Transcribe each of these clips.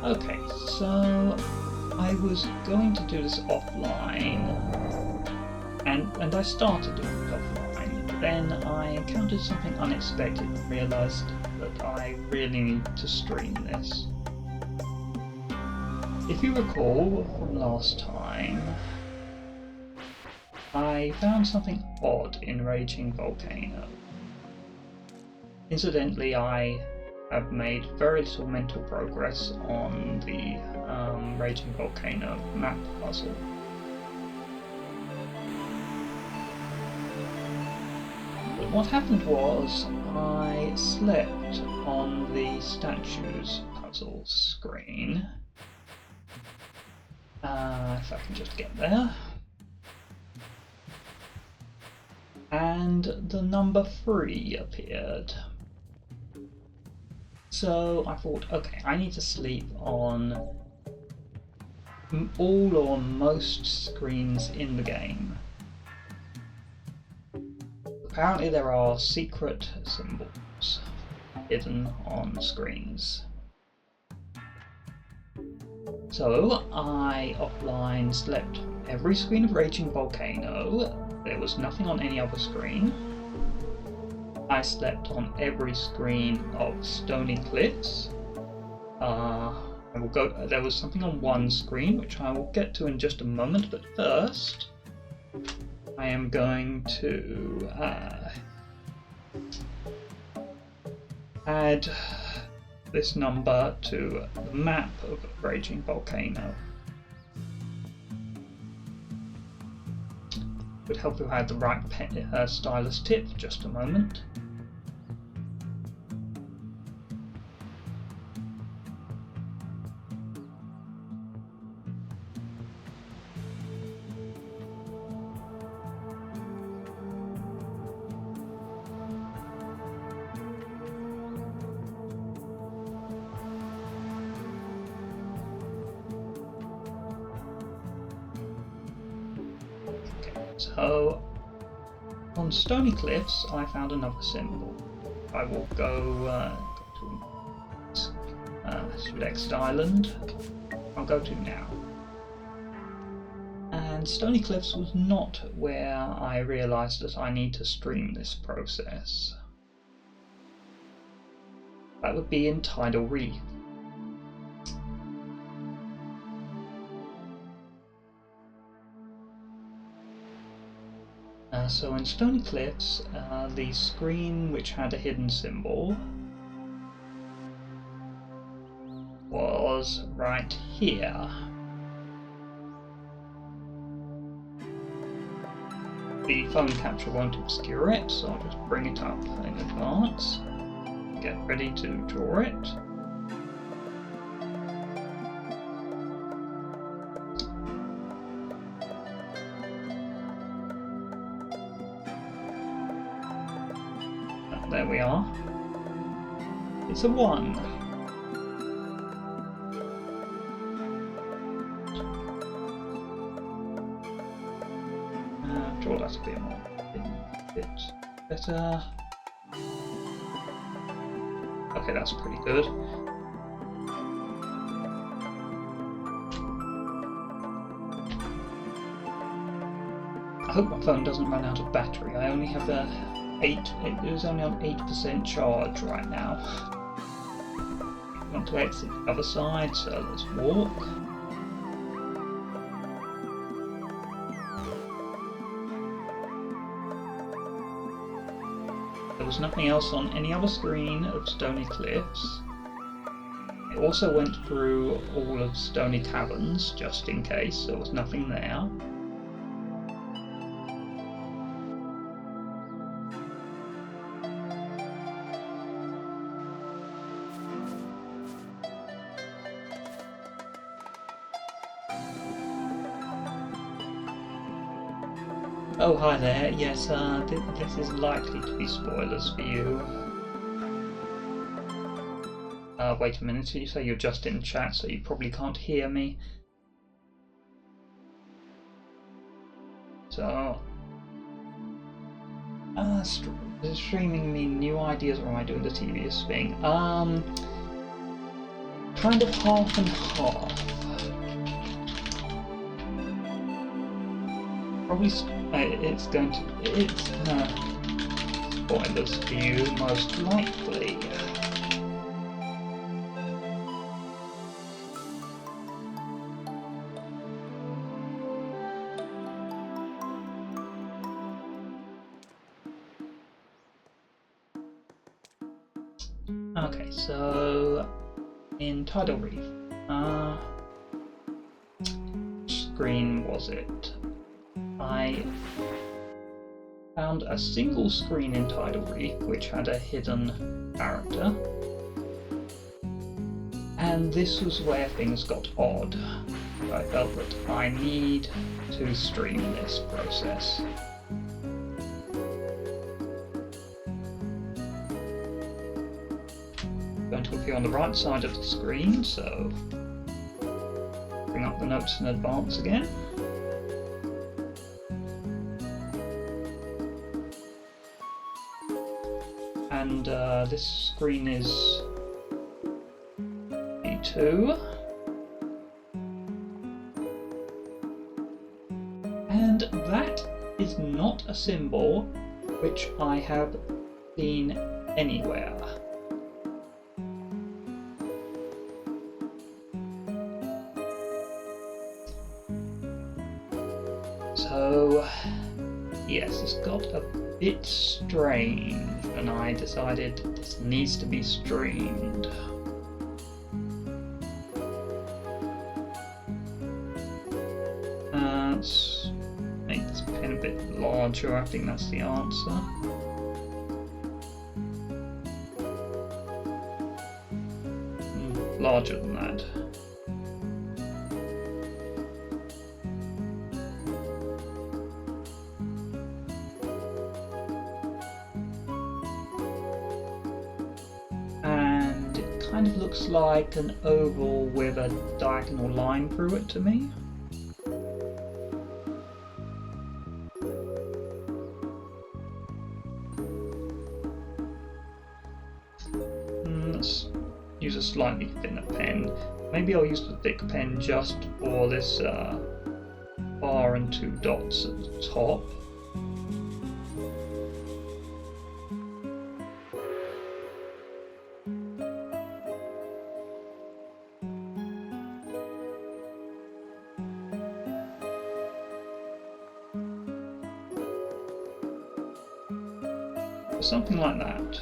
Okay, so I was going to do this offline, and I started doing it offline, but then I encountered something unexpected and realised that I really need to stream this. If you recall from last time, I found something odd in Raging Volcano. Incidentally, I have made very little mental progress on the Raging Volcano map puzzle. But what happened was I slept on the statues puzzle screen. If I can just get there. And the number 3 appeared. So I thought, okay, I need to sleep on all or most screens in the game. Apparently there are secret symbols hidden on screens. So I offline slept on every screen of Raging Volcano. There was nothing on any other screen. I slept on every screen of Stony Cliffs. There was something on one screen, which I will get to in just a moment, but first I am going to add this number to the map of Raging Volcano. Would help if I had the right stylus tip. Just a moment. So, on Stony Cliffs, I found another symbol. I will go to next island. I'll go to now. And Stony Cliffs was not where I realised that I need to stream this process. That would be in Tidal Reef. So in Stony Cliffs, the screen which had a hidden symbol was right here. The phone capture won't obscure it, so I'll just bring it up in advance. Get ready to draw it. There we are. It's a 1. Draw that a bit better. Okay, that's pretty good. I hope my phone doesn't run out of battery. I only have it is only on 8% charge right now. I want to exit the other side, so let's walk. There was nothing else on any other screen of Stony Cliffs. It also went through all of Stony Taverns, just in case there was nothing there. Oh, hi there. Yes, this is likely to be spoilers for you. Wait a minute, you say you're just in chat, so you probably can't hear me. So, streaming me new ideas, or am I doing the tedious thing? kind of half and half. Probably it's spoilers for you, most likely. Okay, so in Tidal Reef, which screen was it? I found a single screen in Tidal Reef which had a hidden character, and this was where things got odd. I felt that I need to stream this process. Going to appear on the right side of the screen, so bring up the notes in advance again. And this screen is E2. And that is not a symbol which I have seen anywhere. So, yes, it's got a bit strange, and I decided this needs to be streamed. Let's make this pen a bit larger, I think that's the answer. Larger than that. And it kind of looks like an oval with a diagonal line through it to me. Let's use a slightly thinner pen. Maybe I'll use the thick pen just for this bar and two dots at the top. Something like that.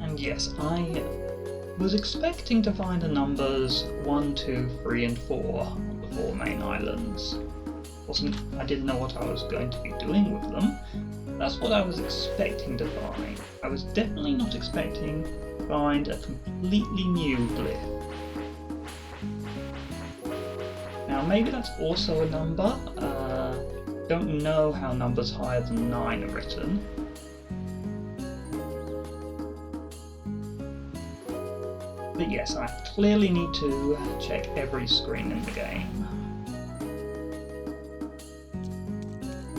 And yes, I was expecting to find the numbers 1, 2, 3 and 4 on the 4 main islands. I didn't know what I was going to be doing with them. That's what I was expecting to find. I was definitely not expecting to find a completely new glyph. Now maybe that's also a number. Don't know how numbers higher than 9 are written. But yes, I clearly need to check every screen in the game,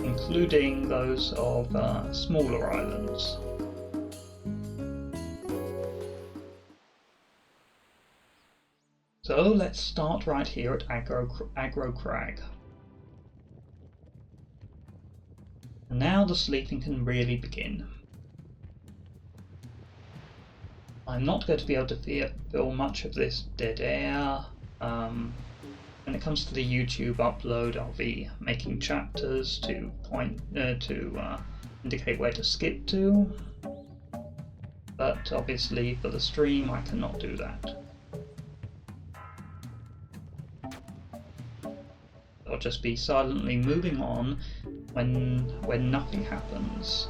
including those of smaller islands. So let's start right here at Aggro Crag. And now the sleeping can really begin. I'm not going to be able to fill much of this dead air. When it comes to the YouTube upload, I'll be making chapters to indicate where to skip to. But obviously for the stream I cannot do that. I'll just be silently moving on when nothing happens.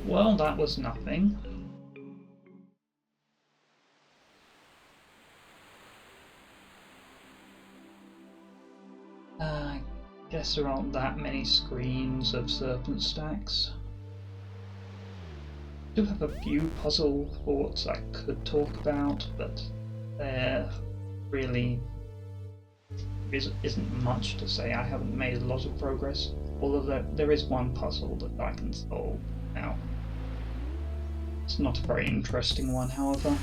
well, that was nothing. I guess there aren't that many screens of serpent stacks. I do have a few puzzle thoughts I could talk about, but there really isn't much to say. I haven't made a lot of progress, although there is one puzzle that I can solve now. It's not a very interesting one, however.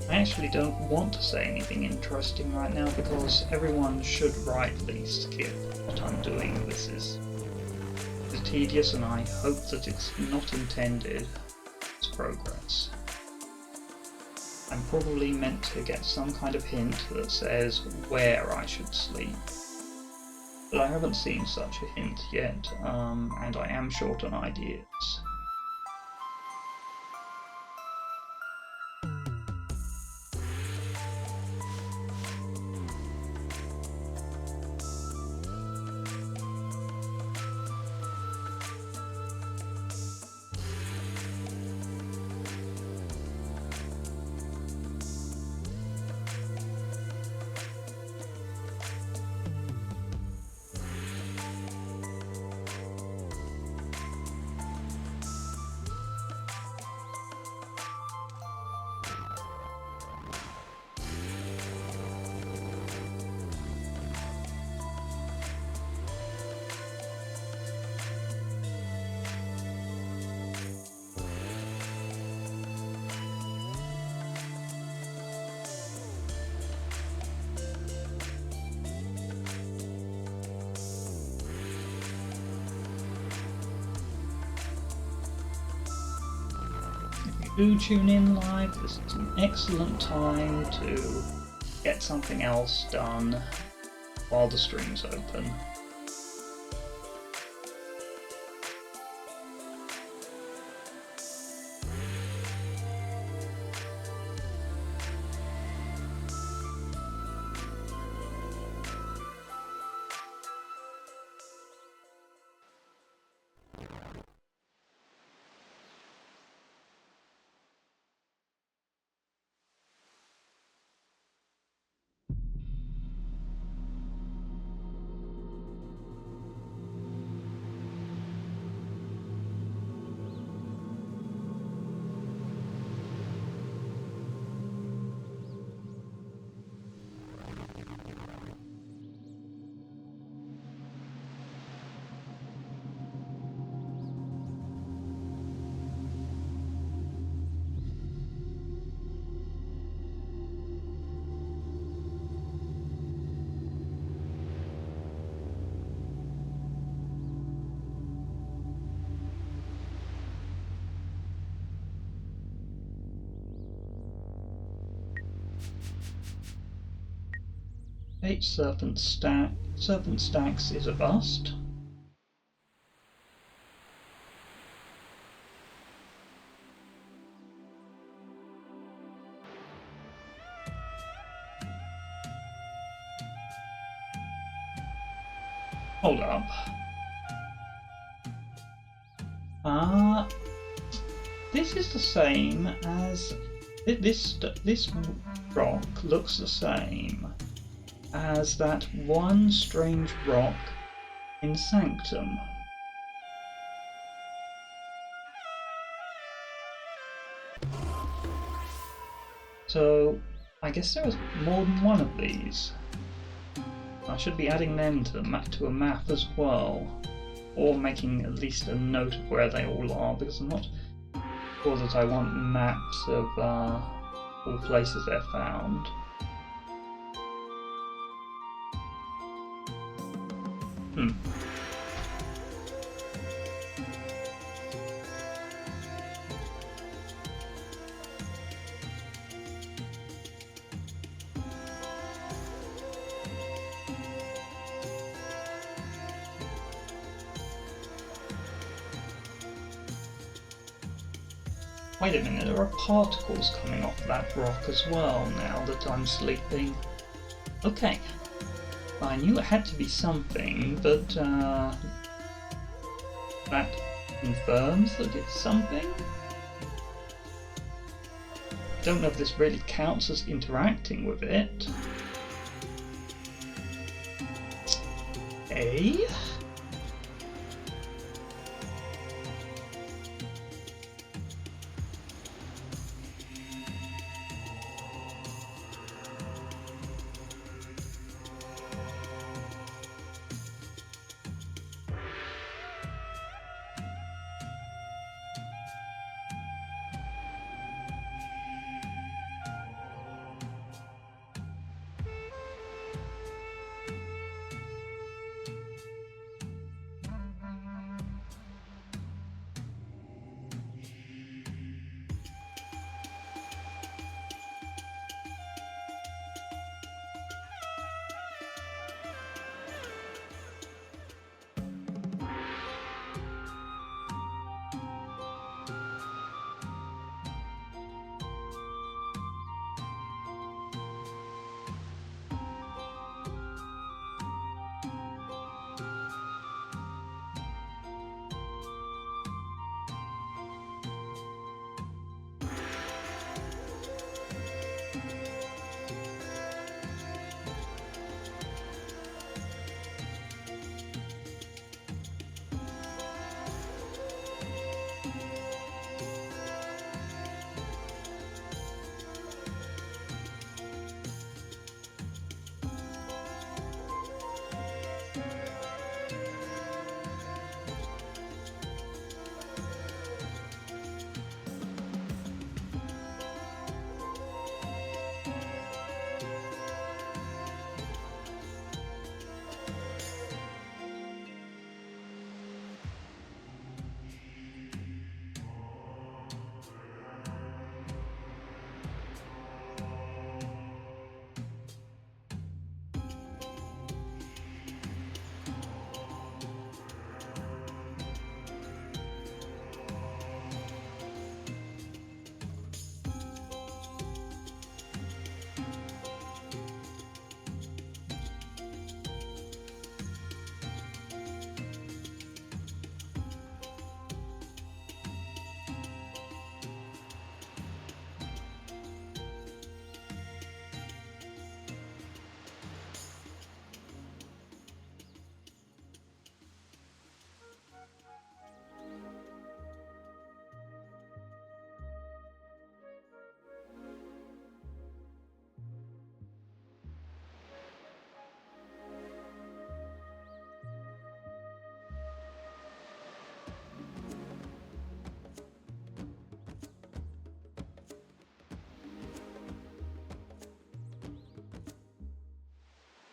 I actually don't want to say anything interesting right now because everyone should rightly skip what I'm doing. This is tedious, and I hope that it's not intended as progress. I'm probably meant to get some kind of hint that says where I should sleep, but I haven't seen such a hint yet, and I am short on ideas. Do tune in live, this is an excellent time to get something else done while the stream's open. Eight serpent stacks is a bust. Hold up. This is the same as this rock looks the same as that one strange rock in Sanctum. So I guess there is more than one of these. I should be adding them to a map as well, or making at least a note of where they all are, because I'm not sure that I want maps of all the places they're found. Wait a minute, there are particles coming off that rock as well now that I'm sleeping. Okay, I knew it had to be something, but that confirms that it's something? Don't know if this really counts as interacting with it. Eh?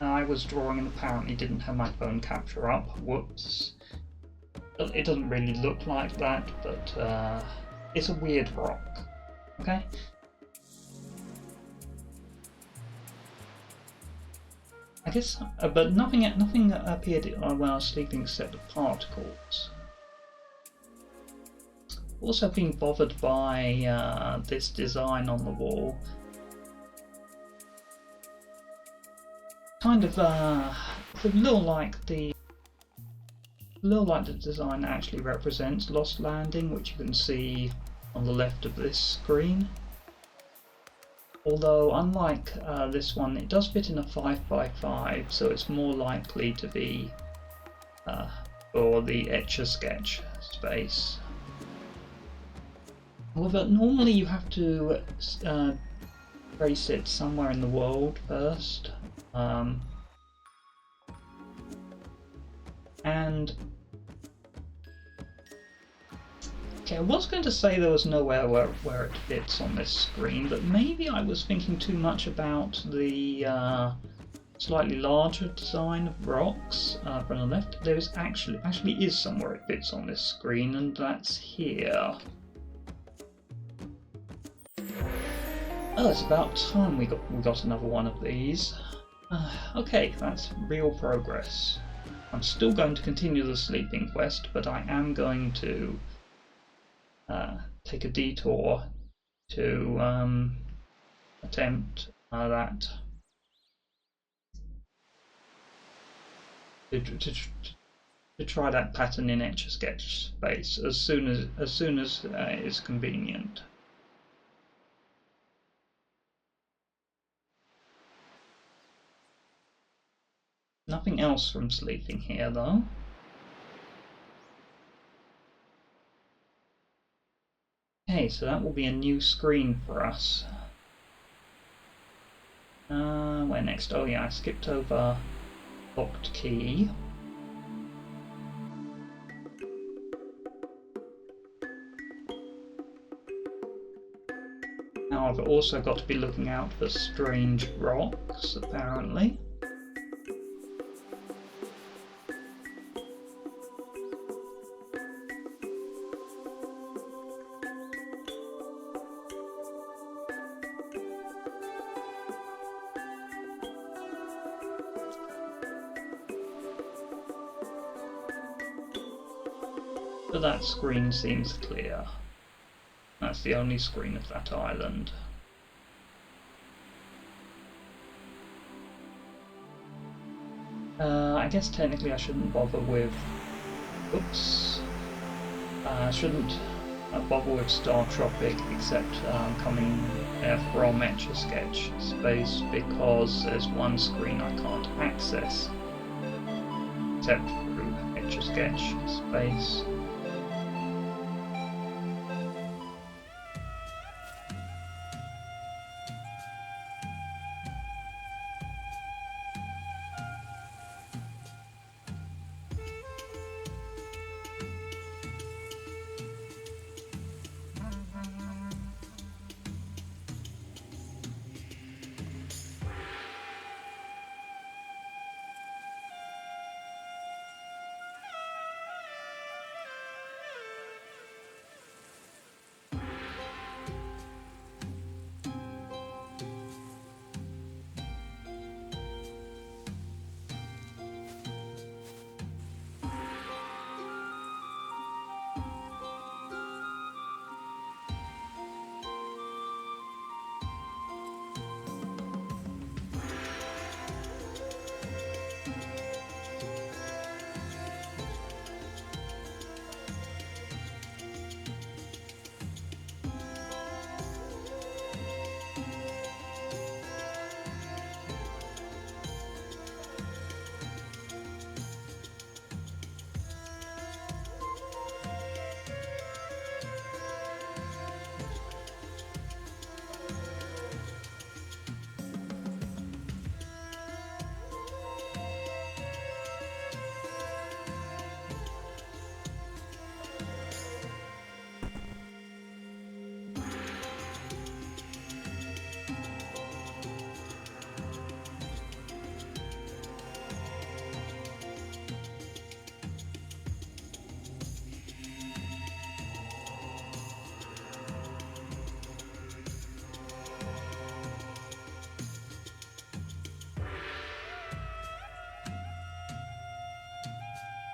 I was drawing and apparently didn't have my phone capture up. Whoops. It doesn't really look like that, but it's a weird rock. Okay? I guess, but nothing appeared when I was sleeping except the particles. Also being bothered by this design on the wall. Kind of it's a little like the design actually represents Lost Landing, which you can see on the left of this screen. Although unlike this one, it does fit in a 5x5, so it's more likely to be for the Etch-a-Sketch space. However, normally you have to trace it somewhere in the world first. And okay, I was going to say there was nowhere where it fits on this screen, but maybe I was thinking too much about the slightly larger design of rocks from the left. There is actually is somewhere it fits on this screen, and that's here. Oh, it's about time we got another one of these. Okay, that's real progress. I'm still going to continue the sleeping quest, but I am going to take a detour to attempt that to try that pattern in Etch-a-Sketch space as soon as it's convenient. Nothing else from sleeping here though. Okay, so that will be a new screen for us. Where next? Oh yeah, I skipped over locked key. Now I've also got to be looking out for strange rocks, apparently. But that screen seems clear. That's the only screen of that island. I guess technically I shouldn't bother with... Oops. I shouldn't bother with Star Tropic except coming from Etch-a-Sketch space, because there's one screen I can't access except through Etch-a-Sketch space.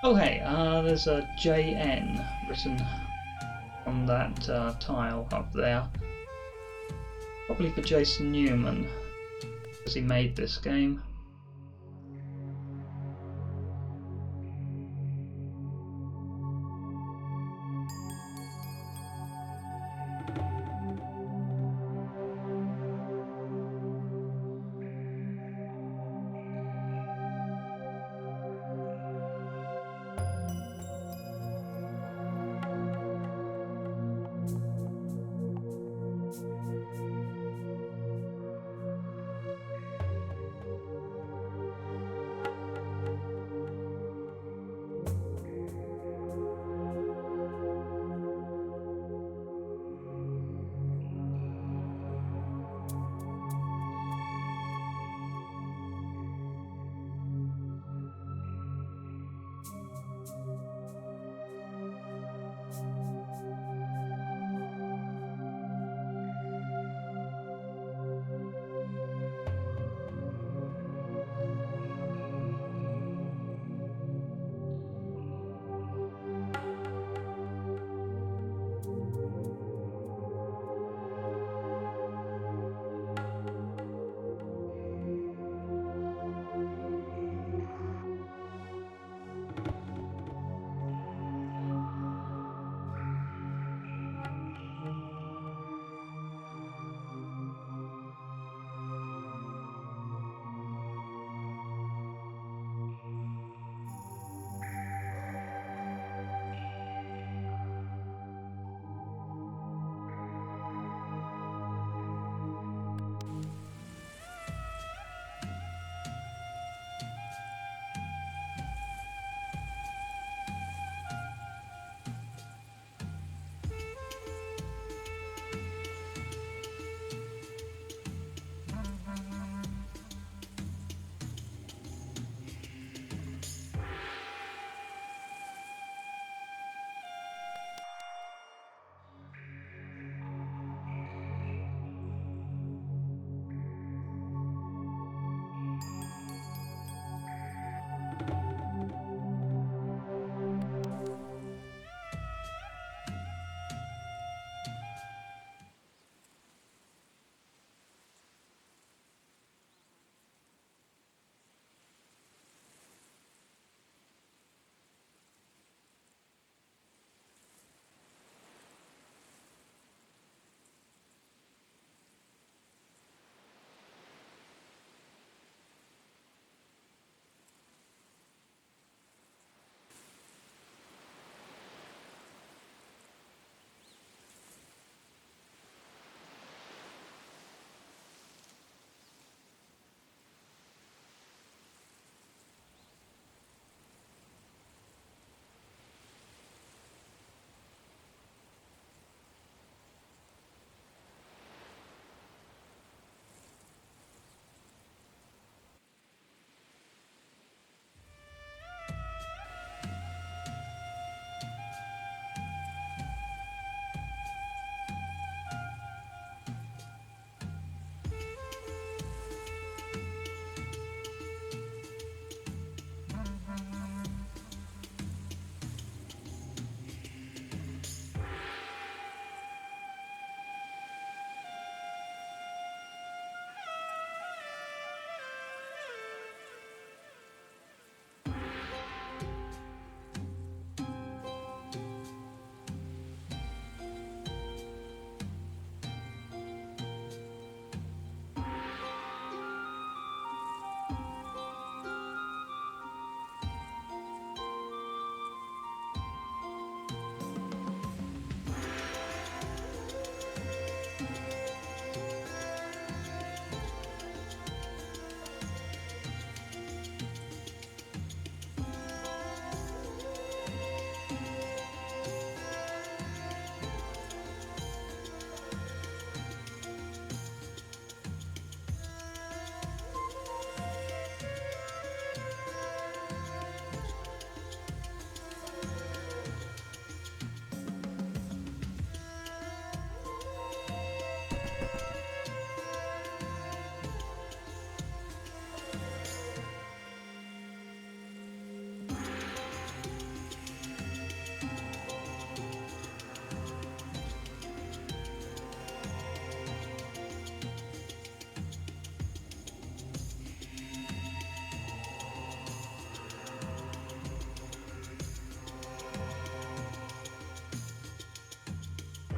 Okay, there's a JN written on that tile up there. Probably for Jason Newman, because he made this game.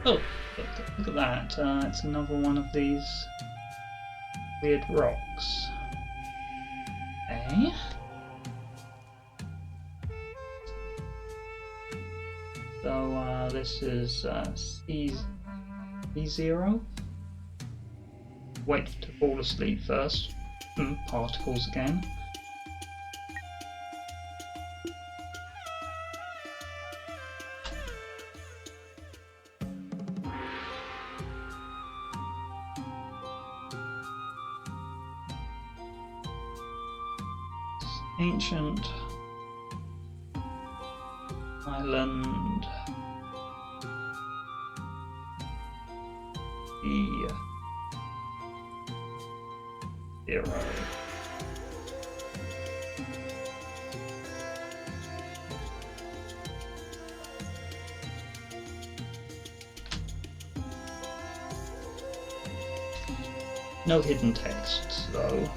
Oh, look at that. It's another one of these weird rocks. Okay. So this is C0. Wait to fall asleep first. Particles again. Ancient island E0. No hidden texts though.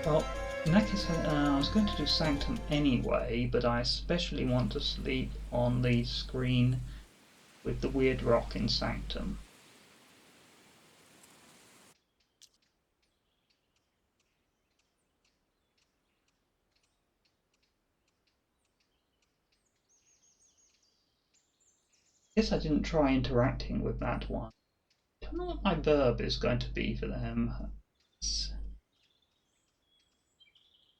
Well, in that case, I was going to do Sanctum anyway, but I especially want to sleep on the screen with the weird rock in Sanctum. I guess I didn't try interacting with that one. I don't know what my verb is going to be for them.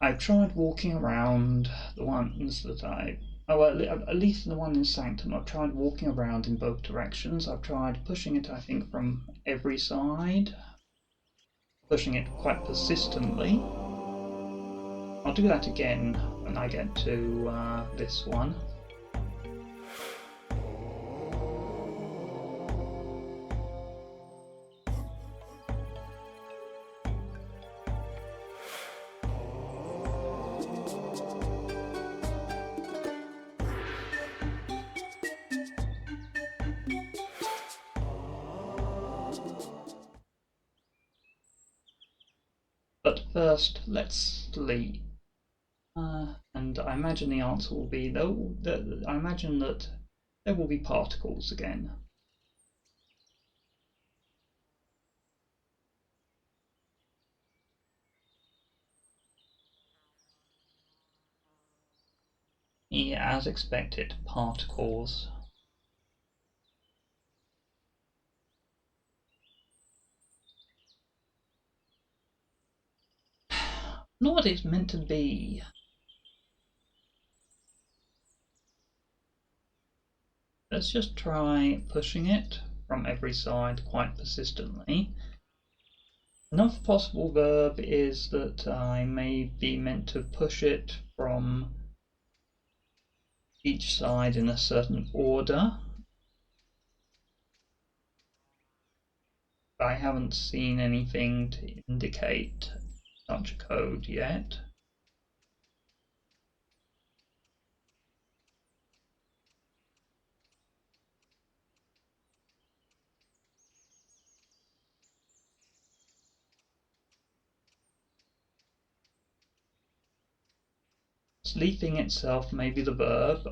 I've tried walking around the ones that at least the one in Sanctum, I've tried walking around in both directions. I've tried pushing it, I think, from every side, pushing it quite persistently. I'll do that again when I get to this one. But first, let's sleep. And I imagine the answer will be no. I imagine that there will be particles again. Yeah, as expected, particles. Not what it's meant to be. Let's just try pushing it from every side quite persistently. Another possible verb is that I may be meant to push it from each side in a certain order. I haven't seen anything to indicate such code yet. Sleeping itself may be the verb,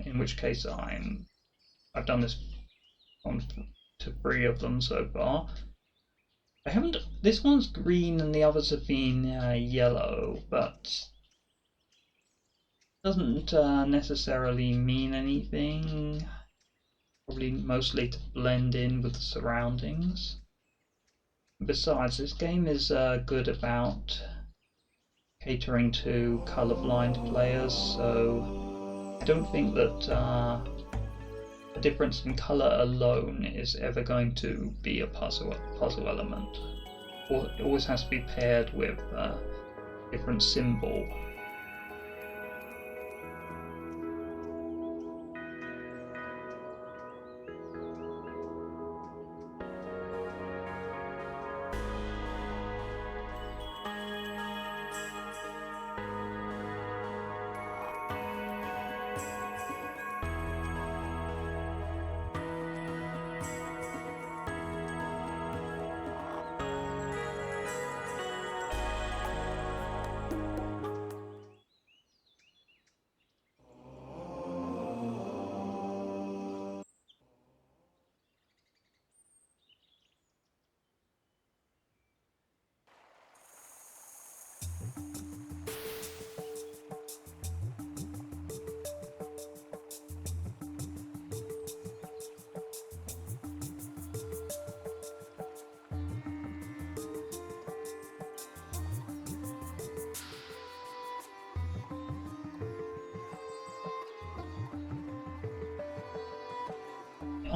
in which case I've done this on to 3 of them so far. I haven't. This one's green and the others have been yellow, but doesn't necessarily mean anything. Probably mostly to blend in with the surroundings. Besides, this game is good about catering to colorblind players, so I don't think that a difference in color alone is ever going to be a puzzle element. It always has to be paired with a different symbol.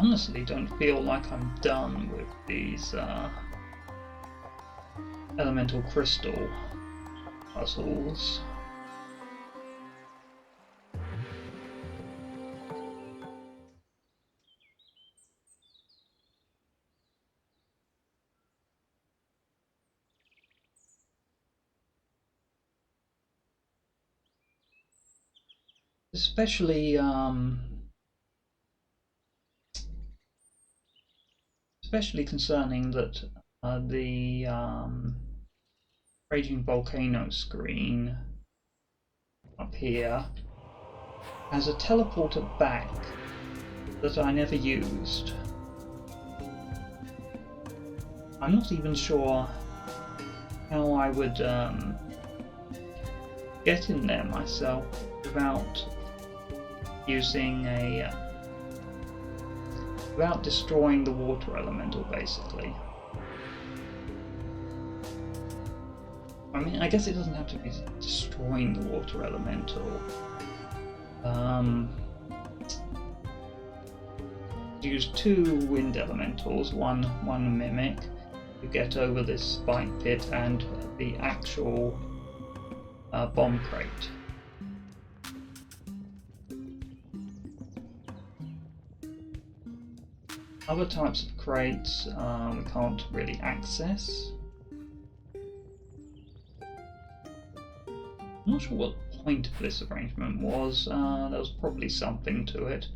honestly don't feel like I'm done with these elemental crystal puzzles. Especially concerning that the Raging Volcano screen up here has a teleporter back that I never used. I'm not even sure how I would get in there myself without using without destroying the water elemental, basically. I mean, I guess it doesn't have to be destroying the water elemental. Use 2 wind elementals, one mimic, to get over this spike pit and the actual bomb crate. Other types of crates we can't really access. I'm not sure what the point of this arrangement was. There was probably something to it.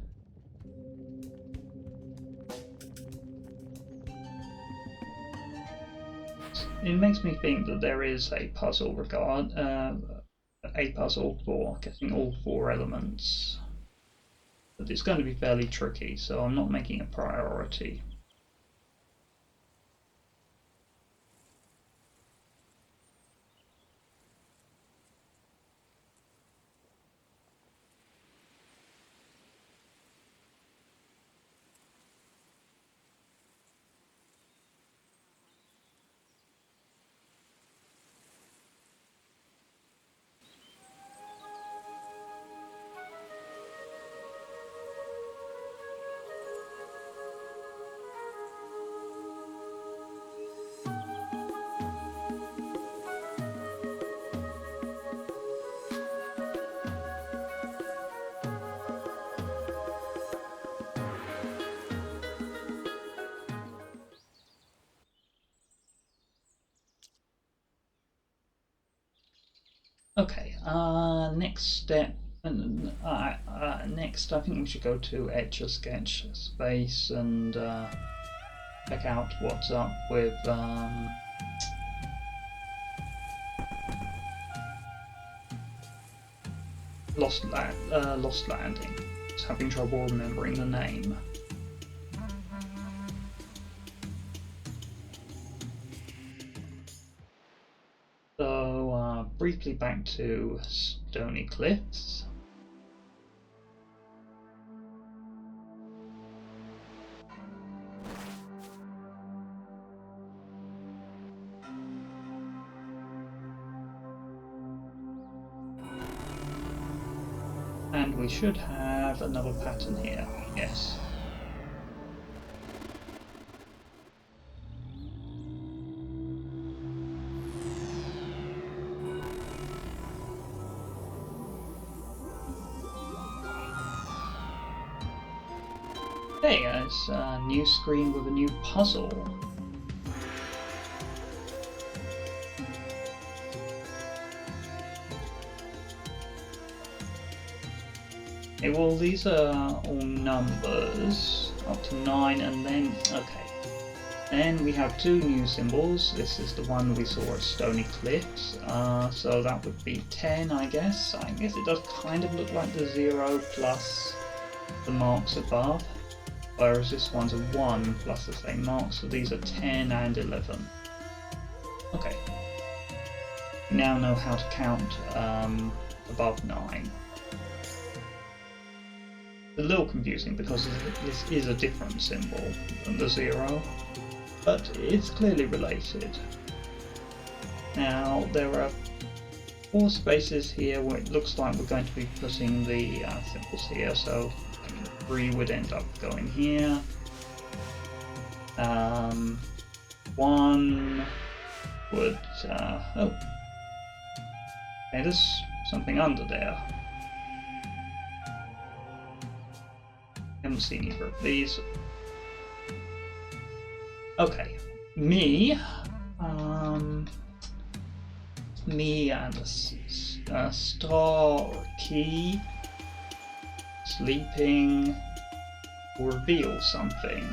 It makes me think that there is a puzzle for getting all 4 elements. But it's going to be fairly tricky, so I'm not making a priority. Okay, next step. Next, I think we should go to Etch-a-Sketch space and check out what's up with Lost Landing. Just having trouble remembering the name. So, briefly back to Stony Cliffs. And we should have another pattern here, yes. Hey, it's a new screen with a new puzzle. Okay, well, these are all numbers up to 9, and then then we have 2 new symbols. This is the one we saw at Stony Cliffs, so that would be 10, I guess. I guess it does kind of look like the 0 plus the marks above. Whereas this one's a 1 plus the same marks, so these are 10 and 11. Okay. We now know how to count above 9. It's a little confusing because this is a different symbol than the 0, but it's clearly related. Now, there are 4 spaces here where it looks like we're going to be putting the symbols here, so 3 would end up going here. 1 would oh, okay, there's something under there. Haven't seen either of these. Okay, me and a star or a key, sleeping, reveal something.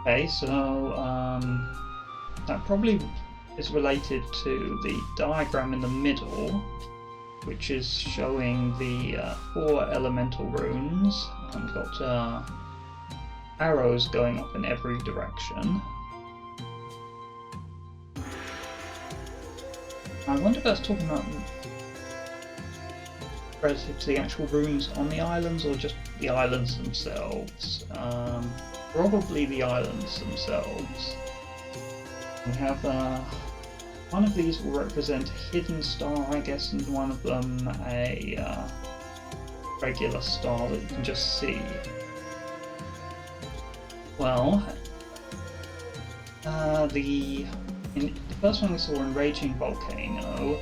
Okay, so that probably is related to the diagram in the middle, which is showing the 4 elemental runes. We've got arrows going up in every direction. I wonder if that's talking about relative to the actual runes on the islands or just the islands themselves. Probably the islands themselves. We have one of these will represent a hidden star, I guess, and one of them a regular star that you can just see. Well, the first one we saw in Raging Volcano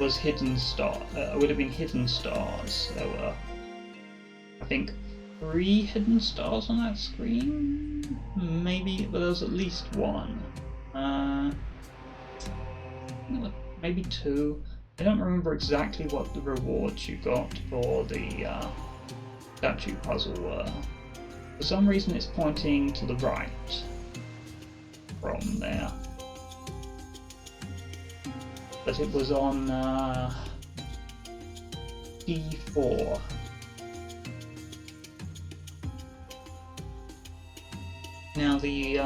was hidden star. Would have been hidden stars. There were, I think, 3 hidden stars on that screen, maybe, but there was at least 1. Maybe 2. I don't remember exactly what the rewards you got for the statue puzzle were. For some reason it's pointing to the right from there. But it was on D4. Now the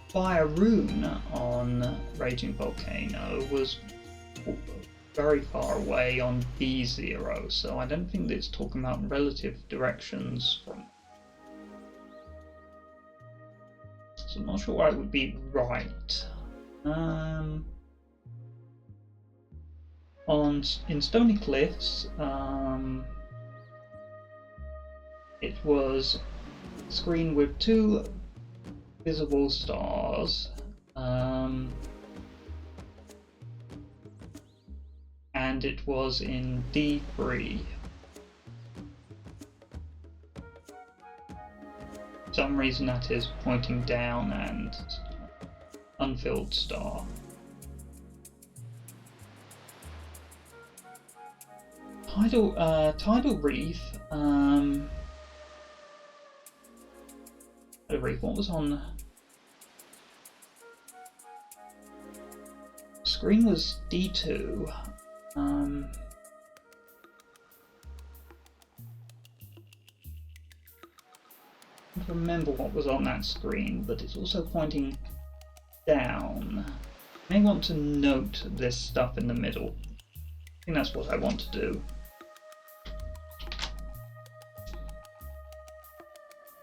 fire rune on Raging Volcano was very far away on B0, so I don't think that it's talking about relative directions from. So I'm not sure why it would be right. In Stony Cliffs, it was a screen with 2 visible stars, and it was in D3. For some reason that is pointing down and unfilled star. Tidal Reef. Tidal Reef. What was on? Screen was D2. I don't remember what was on that screen, but it's also pointing down. I may want to note this stuff in the middle. I think that's what I want to do.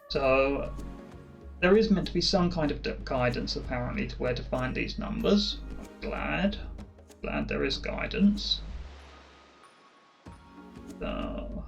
So there is meant to be some kind of guidance apparently to where to find these numbers. I'm glad there is guidance. So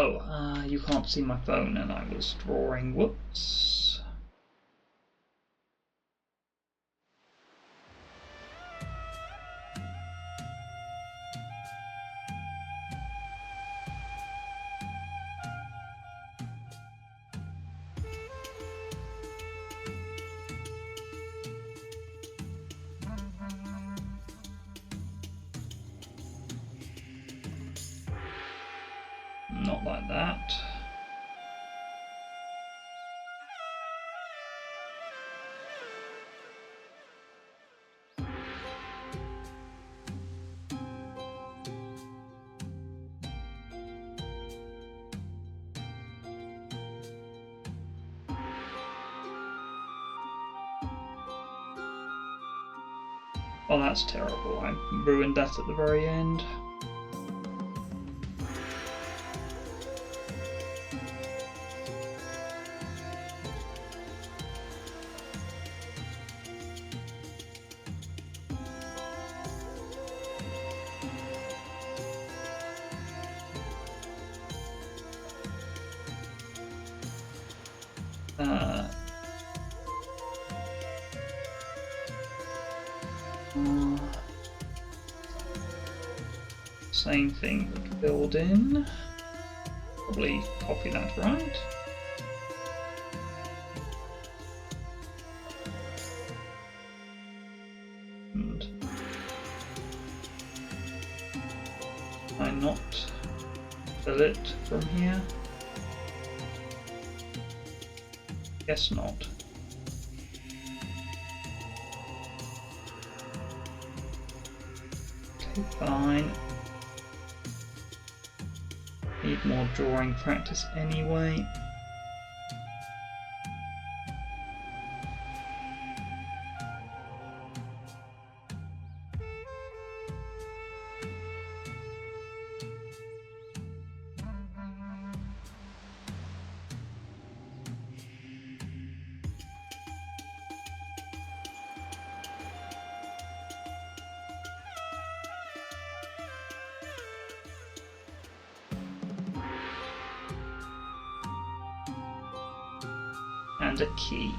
Oh, you can't see my phone and I was drawing. Whoops. Not like that. Oh, that's terrible. I ruined that at the very end. Same thing with build in. Probably copy that right. And why not fill it from here? Guess not. Okay, fine. Need more drawing practice anyway. And a key.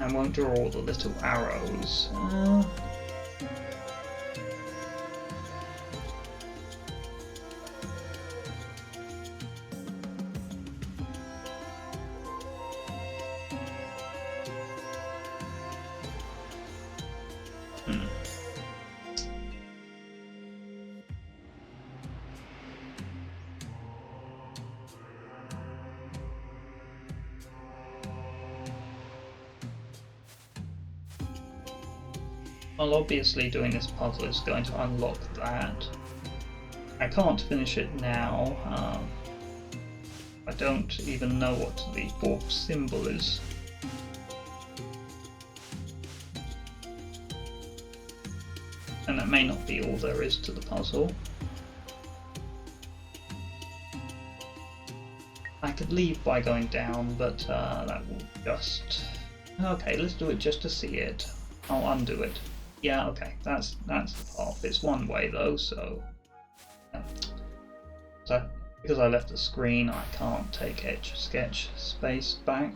I won't draw all the little arrows. Well, obviously doing this puzzle is going to unlock that. I can't finish it now. I don't even know what the fourth symbol is. And that may not be all there is to the puzzle. I could leave by going down, but that will just... Okay, let's do it just to see it. I'll undo it. Yeah, okay, that's the path. It's one way though, so... Yeah. So, because I left the screen, I can't take Etch Sketch space back.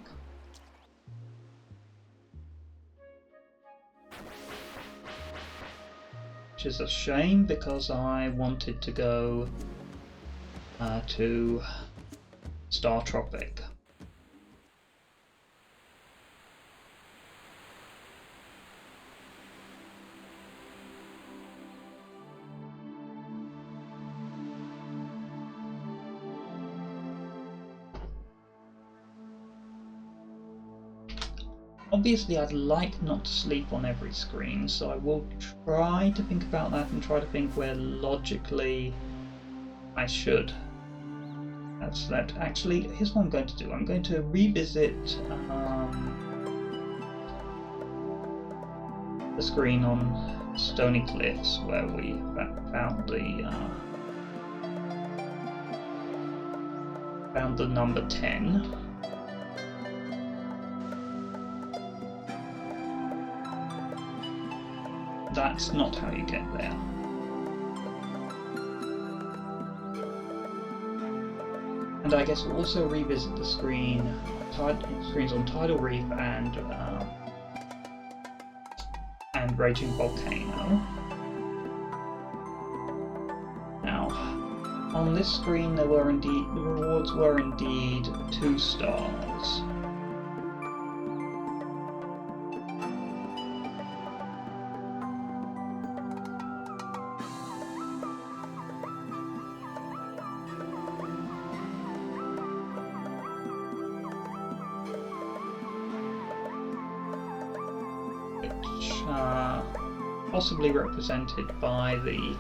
Which is a shame, because I wanted to go to Star Tropic. Obviously I'd like not to sleep on every screen, so I will try to think about that and try to think where logically I should have slept. Actually, here's what I'm going to do. I'm going to revisit the screen on Stony Cliffs where we found the number 10. That's not how you get there. And I guess we'll also revisit the screens on Tidal Reef and Raging Volcano. Now, on this screen the rewards were indeed 2 stars. Possibly represented by the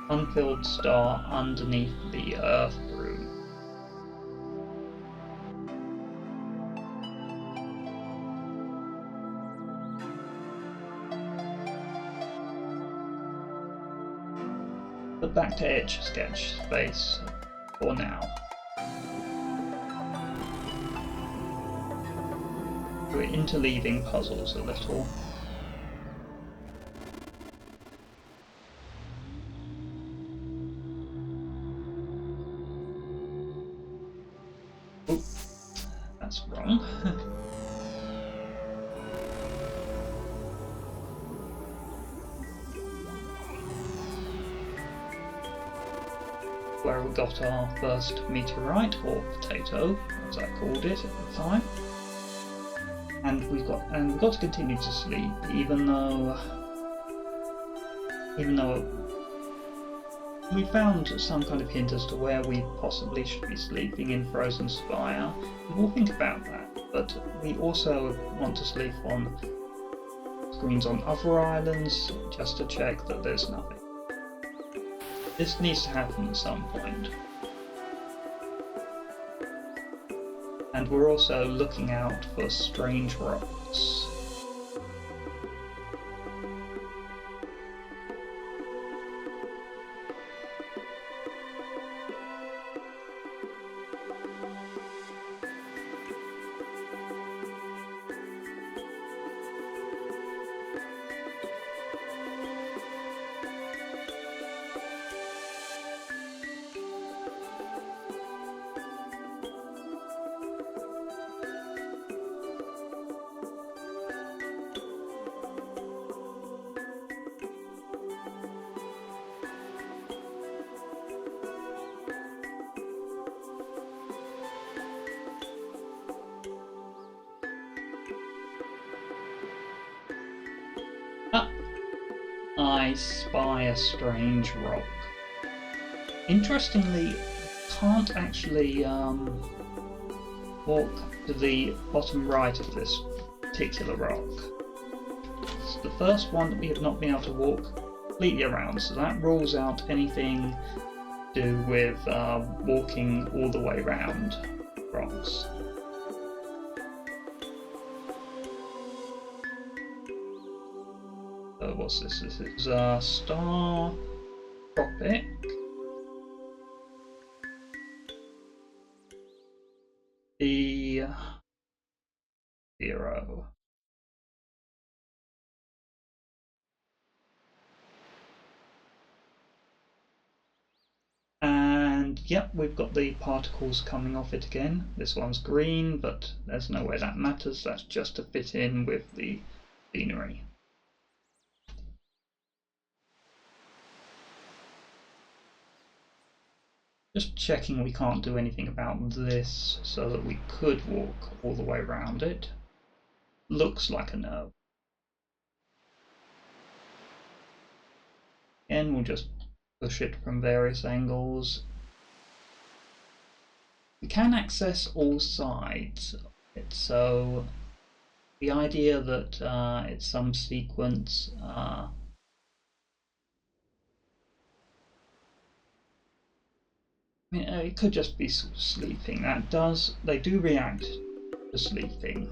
unfilled star underneath the Earth room. But back to Etch-a-Sketch space for now. We're interleaving puzzles a little. Oh, that's wrong. Where we got our first meteorite, or potato, as I called it at the time. And we've got to continue to sleep, even though we found some kind of hint as to where we possibly should be sleeping in Frozen Spire. We'll think about that, but we also want to sleep on screens on other islands just to check that there's nothing. This needs to happen at some point. And we're also looking out for strange rocks. I spy a strange rock. Interestingly, can't actually walk to the bottom right of this particular rock. It's the first one that we have not been able to walk completely around, so that rules out anything to do with walking all the way around rocks. What's this? This is Star Tropic. The 0. And yep, we've got the particles coming off it again. This one's green, but there's no way that matters. That's just to fit in with the scenery. Just checking we can't do anything about this so that we could walk all the way around it. Looks like a no. Again, we'll just push it from various angles. We can access all sides of it, so the idea that it's some sequence. I mean, it could just be sort of sleeping. They do react to sleeping,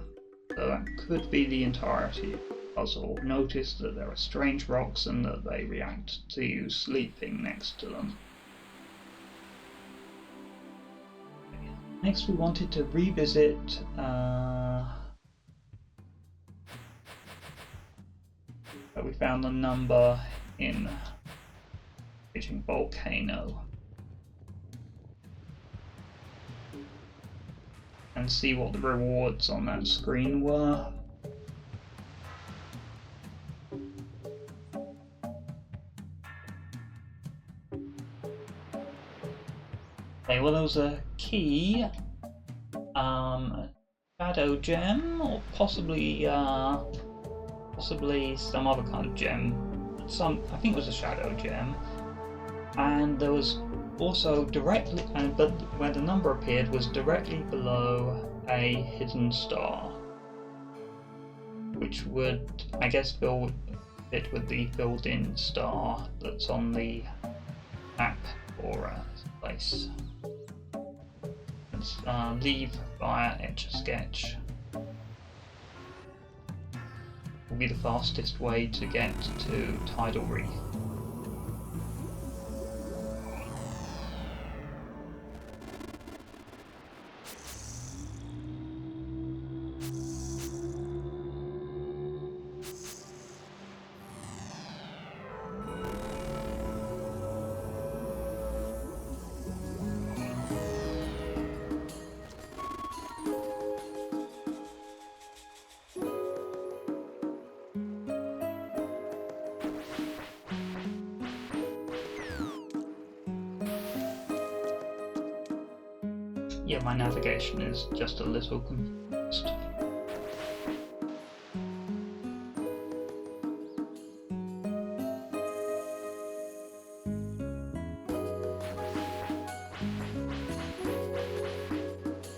so that could be the entirety of the puzzle. Notice that there are strange rocks and that they react to you sleeping next to them. Next, we wanted to revisit we found the number in Volcano. And see what the rewards on that screen were. Okay, well, there was a key, a shadow gem, or possibly some other kind of gem. I think it was a shadow gem, and there was also directly, but where the number appeared was directly below a hidden star, which would, I guess, fit with the filled-in star that's on the map for a place. Let's leave via Etch-a-Sketch. Will be the fastest way to get to Tidal Reef. Yeah, my navigation is just a little confused.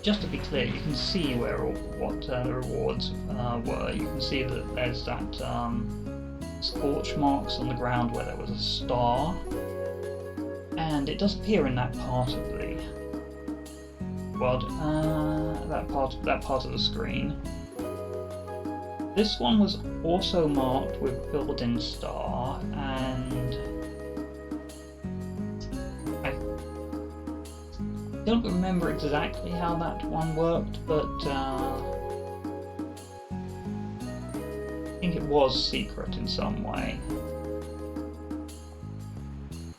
Just to be clear, you can see what the rewards were. You can see that there's that scorch marks on the ground where there was a star, and it does appear in that part of the world, that part of the screen. This one was also marked with filled-in star, and I don't remember exactly how that one worked, but I think it was secret in some way.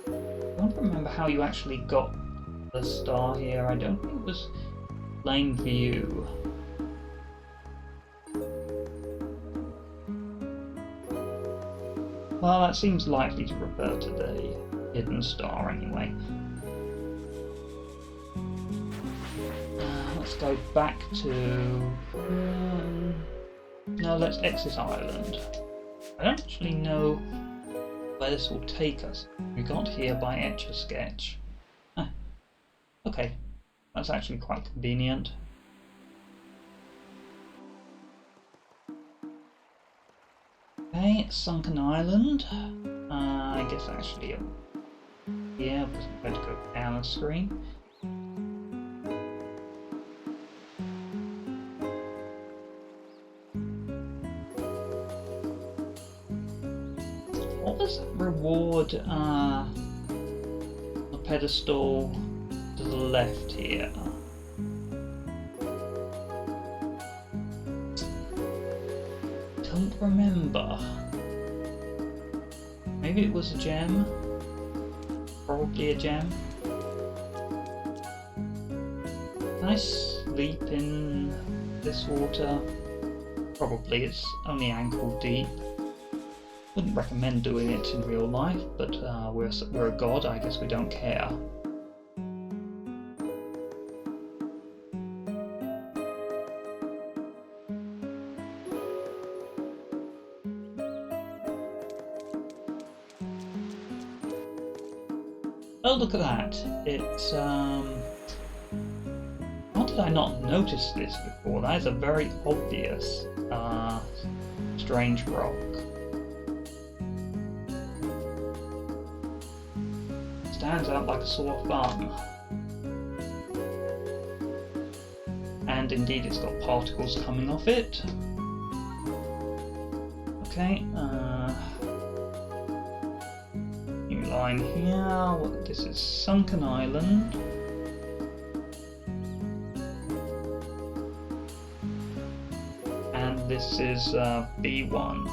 I don't remember how you actually got the star here. I don't think it was plain view. Well, that seems likely to refer to the hidden star anyway. Let's go back to... no, let's exit Island. I don't actually know where this will take us. We got here by Etch-a-Sketch. Okay, that's actually quite convenient. Okay, Sunken Island. I guess actually, yeah, because I'm going to go down the screen. What was that reward? The pedestal to the left here. Don't remember. Maybe it was a gem. Probably a gem. Can I sleep in this water? Probably. It's only ankle deep. Wouldn't recommend doing it in real life, but we're a god. I guess we don't care. Oh, look at that. It's not did I not notice this before? That is a very obvious strange rock. Stands out like a sore thumb. And indeed it's got particles coming off it. Okay, new line here. This is Sunken Island. And this is B1.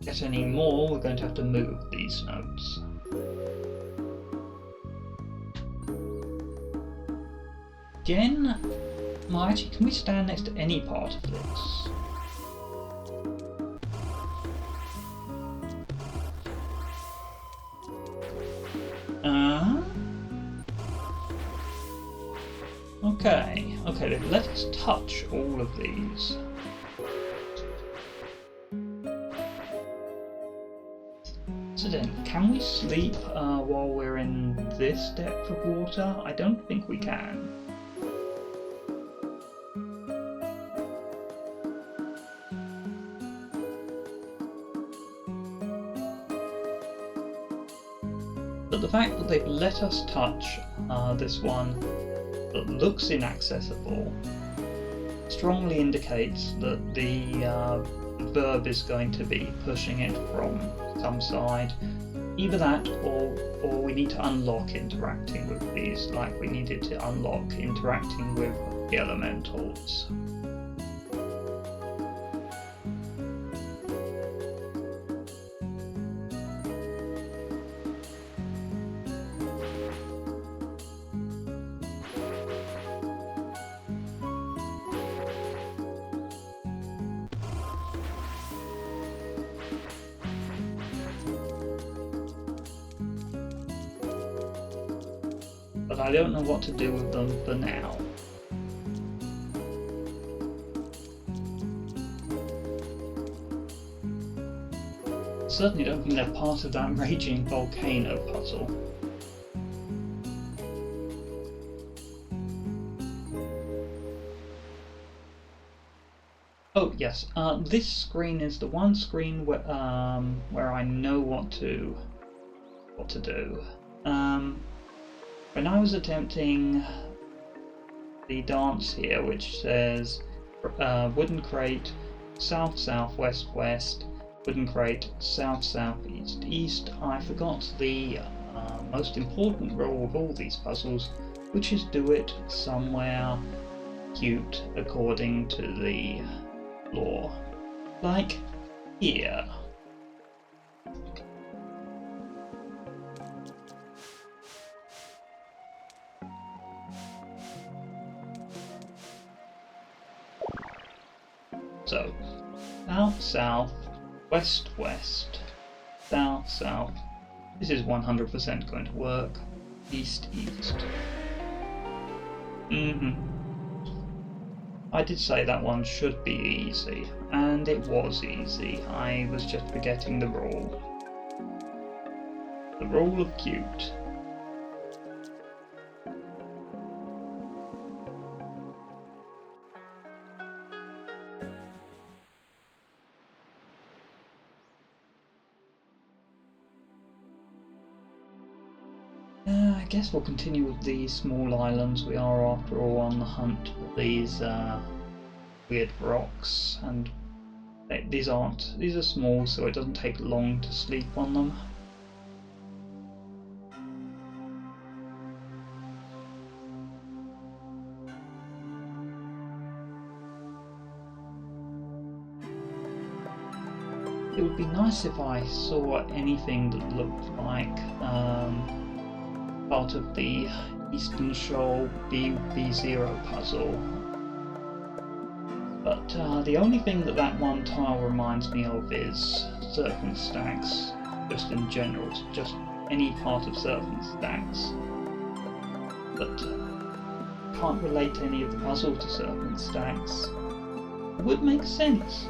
Get any more, we're going to have to move these notes. Again, well, actually, can we stand next to any part of this? Okay, let us touch all of these. So then, can we sleep while we're in this depth of water? I don't think we can. But the fact that they've let us touch this one that looks inaccessible strongly indicates that the verb is going to be pushing it from some side. Either that, or we need to unlock interacting with these, like we needed to unlock interacting with the elementals. But I don't know what to do with them for now. Certainly don't think they're part of that raging volcano puzzle. Oh yes, this screen is the one screen where I know what to do. When I was attempting the dance here, which says wooden crate south southwest west, wooden crate south southeast east, I forgot the most important rule of all these puzzles, which is do it somewhere cute according to the law, like here. So, south, south, west, west, south, south. This is 100% going to work. East, east. I did say that one should be easy, and it was easy. I was just forgetting the rule. The rule of cute. I guess we'll continue with the small islands. We are, after all, on the hunt for these weird rocks, and these are small, so it doesn't take long to sleep on them. It would be nice if I saw anything that looked like part of the Eastern Shoal B0 puzzle. But the only thing that one tile reminds me of is serpent stacks, just in general, just any part of serpent stacks. But can't relate any of the puzzle to serpent stacks. It would make sense.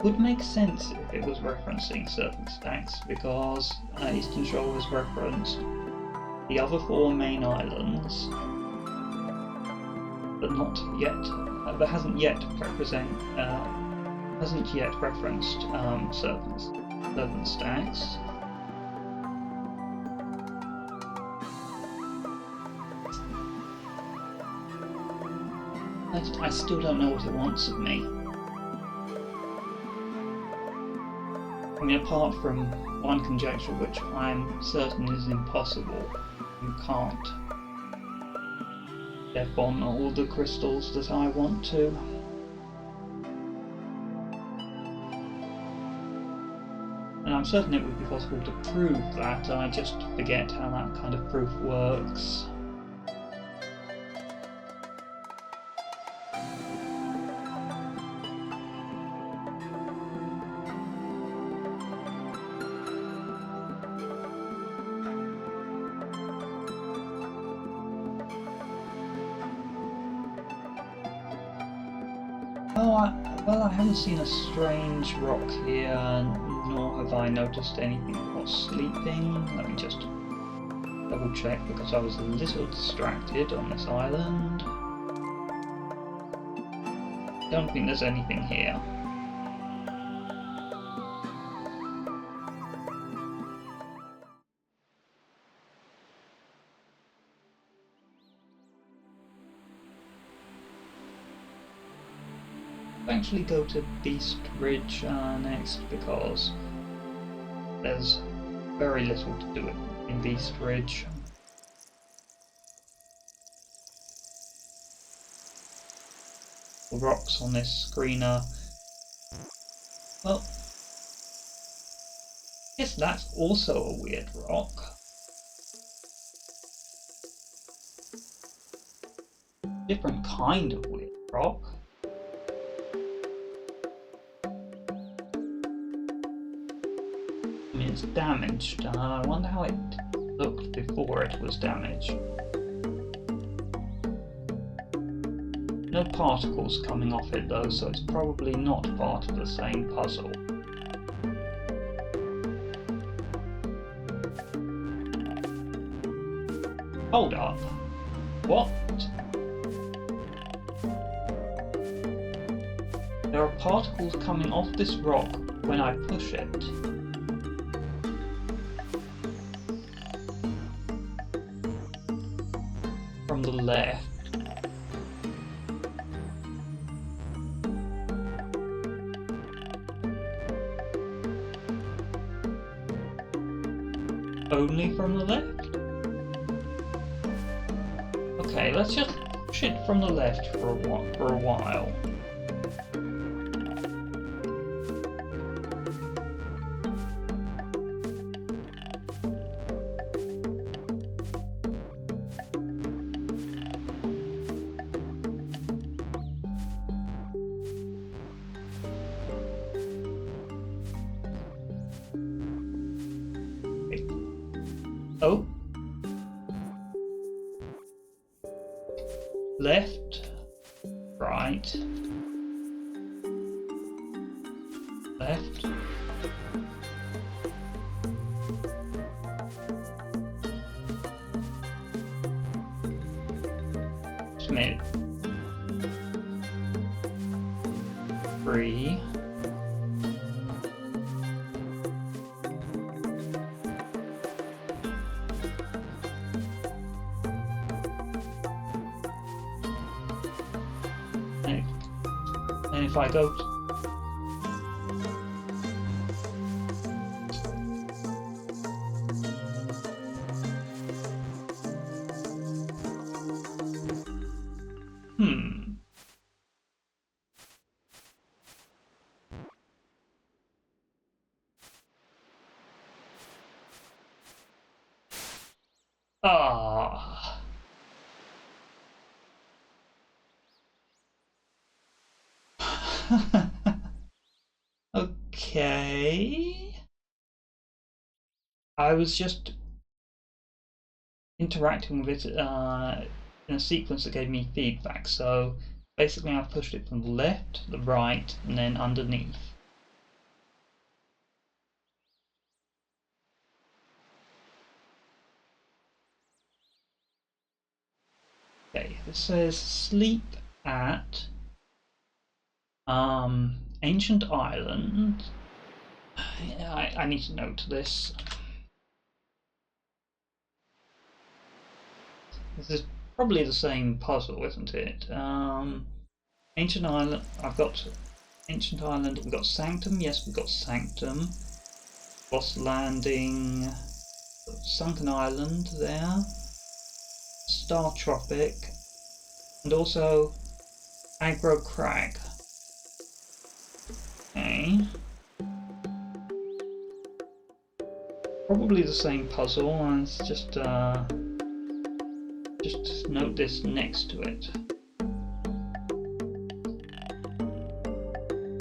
would make sense if it was referencing certain stacks, because Eastern Shoal has referenced the other 4 main islands, but not yet. But hasn't yet referenced certain stacks. I still don't know what it wants of me. I mean, apart from one conjecture which I'm certain is impossible, you can't step on all the crystals that I want to. And I'm certain it would be possible to prove that, I just forget how that kind of proof works. Well, I haven't seen a strange rock here, nor have I noticed anything while sleeping. Let me just double check, because I was a little distracted on this island. Don't think there's anything here. Actually go to Beast Ridge next, because there's very little to do in Beast Ridge. The rocks on this screen are, well, I guess that's also a weird rock. Different kind of weird rock. It's damaged. I wonder how it looked before it was damaged. No particles coming off it though, so it's probably not part of the same puzzle. Hold up. What? There are particles coming off this rock when I push it. From the left. Only from the left? Okay, let's just push it from the left for a while. Oh. Left. Right. Left. Just a minute. 3. And if I go Okay. I was just interacting with it in a sequence that gave me feedback. So basically I pushed it from the left, the right, and then underneath. It says sleep at Ancient Island. I need to note this. This is probably the same puzzle, isn't it? Ancient Island. I've got Ancient Island. We've got Sanctum. Yes, we've got Sanctum. Boss Landing. Sunken Island there. Star Tropic. And also Aggro Crag. Okay. Probably the same puzzle, and it's just note this next to it.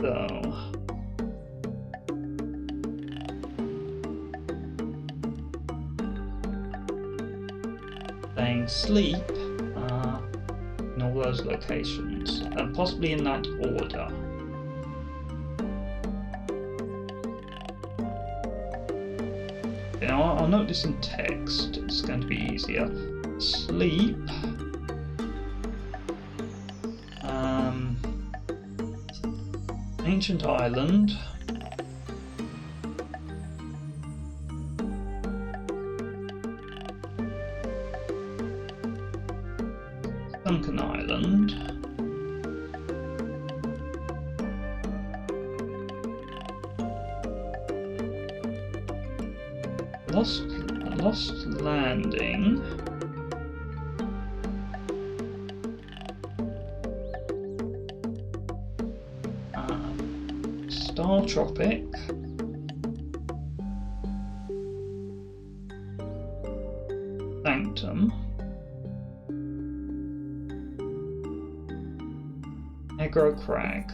So saying sleep in all those locations, and possibly in that order. Now I'll note this in text, it's going to be easier. Sleep Ancient Island, Sunken Island, Lost Landing, Star Tropic, Sanctum, Aggro Crag.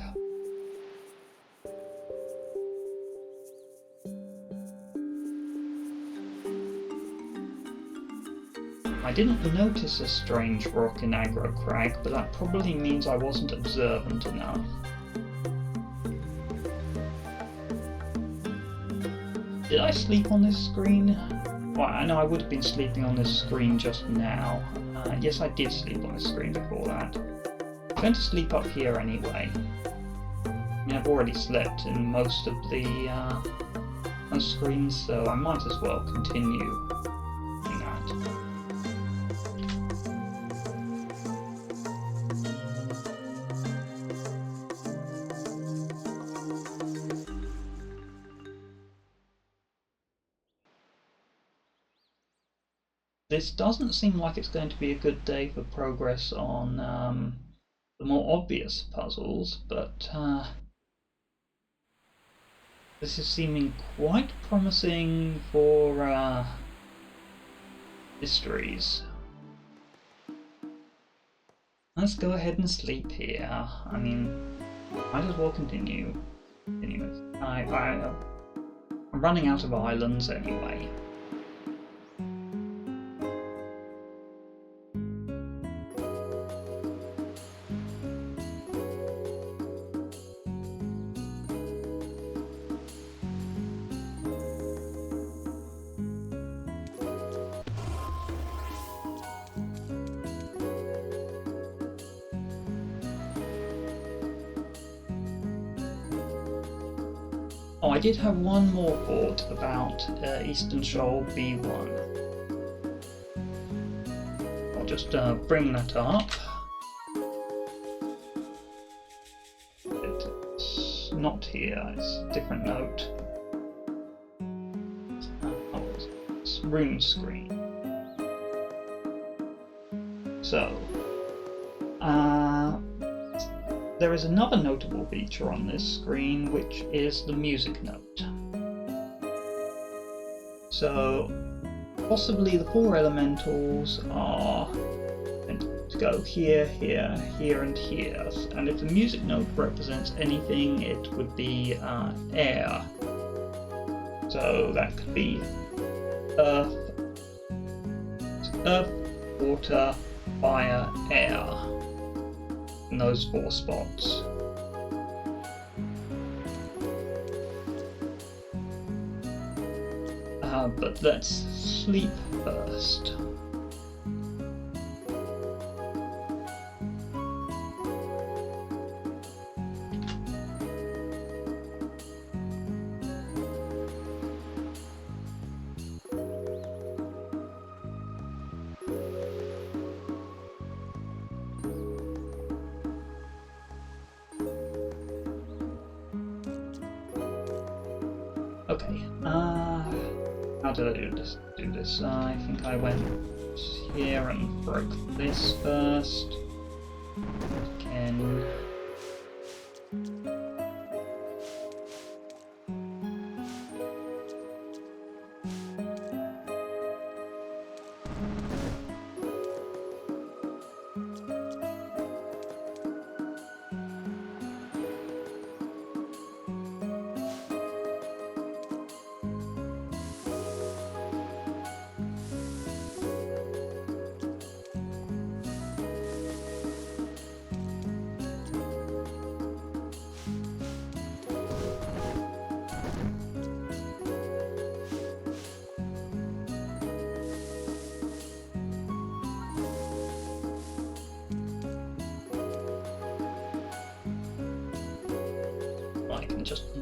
I didn't notice a strange rock in Aggro Crag, but that probably means I wasn't observant enough. Did I sleep on this screen? Well, I know I would have been sleeping on this screen just now. Yes, I did sleep on this screen before that. I'm going to sleep up here anyway. I mean, I've already slept in most of the screens, so I might as well continue doing that. This doesn't seem like it's going to be a good day for progress on the more obvious puzzles, but this is seeming quite promising for mysteries. Let's go ahead and sleep here. I mean, might as well continue. Anyways, I'm running out of islands anyway. Oh, I did have one more thought about Eastern Shoal B1. I'll just bring that up. It's not here, it's a different note. It's room screen. So, there is another notable feature on this screen, which is the music note. So, possibly the four elementals are meant to go here, here, here, and here. And if the music note represents anything, it would be air. So that could be earth, water, fire, air. In those four spots. But let's sleep first. Okay, how did I do this? I think I went here and broke this first. Again.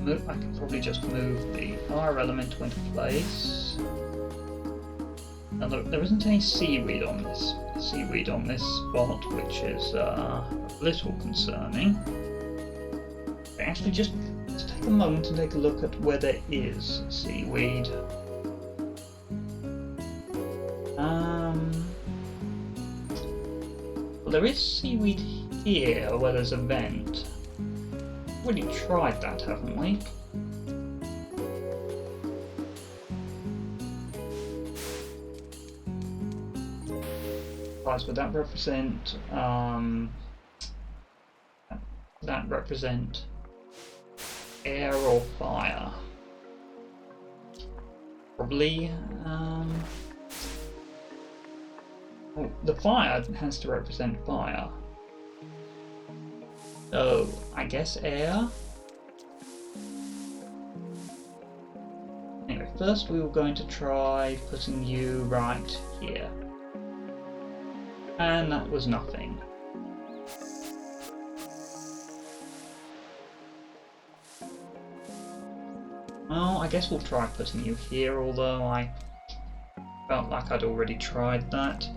I can probably just move the fire elemental into place. Now there isn't any seaweed on this spot, which is a little concerning. Actually, just take a moment and take a look at where there is seaweed. Well, there is seaweed here where there's a vent. We've already tried that, haven't we? Would that represent air or fire? Probably. Well, the fire has to represent fire. So I guess air. Anyway, first we were going to try putting you right here. And that was nothing. Well, I guess we'll try putting you here, although I felt like I'd already tried that.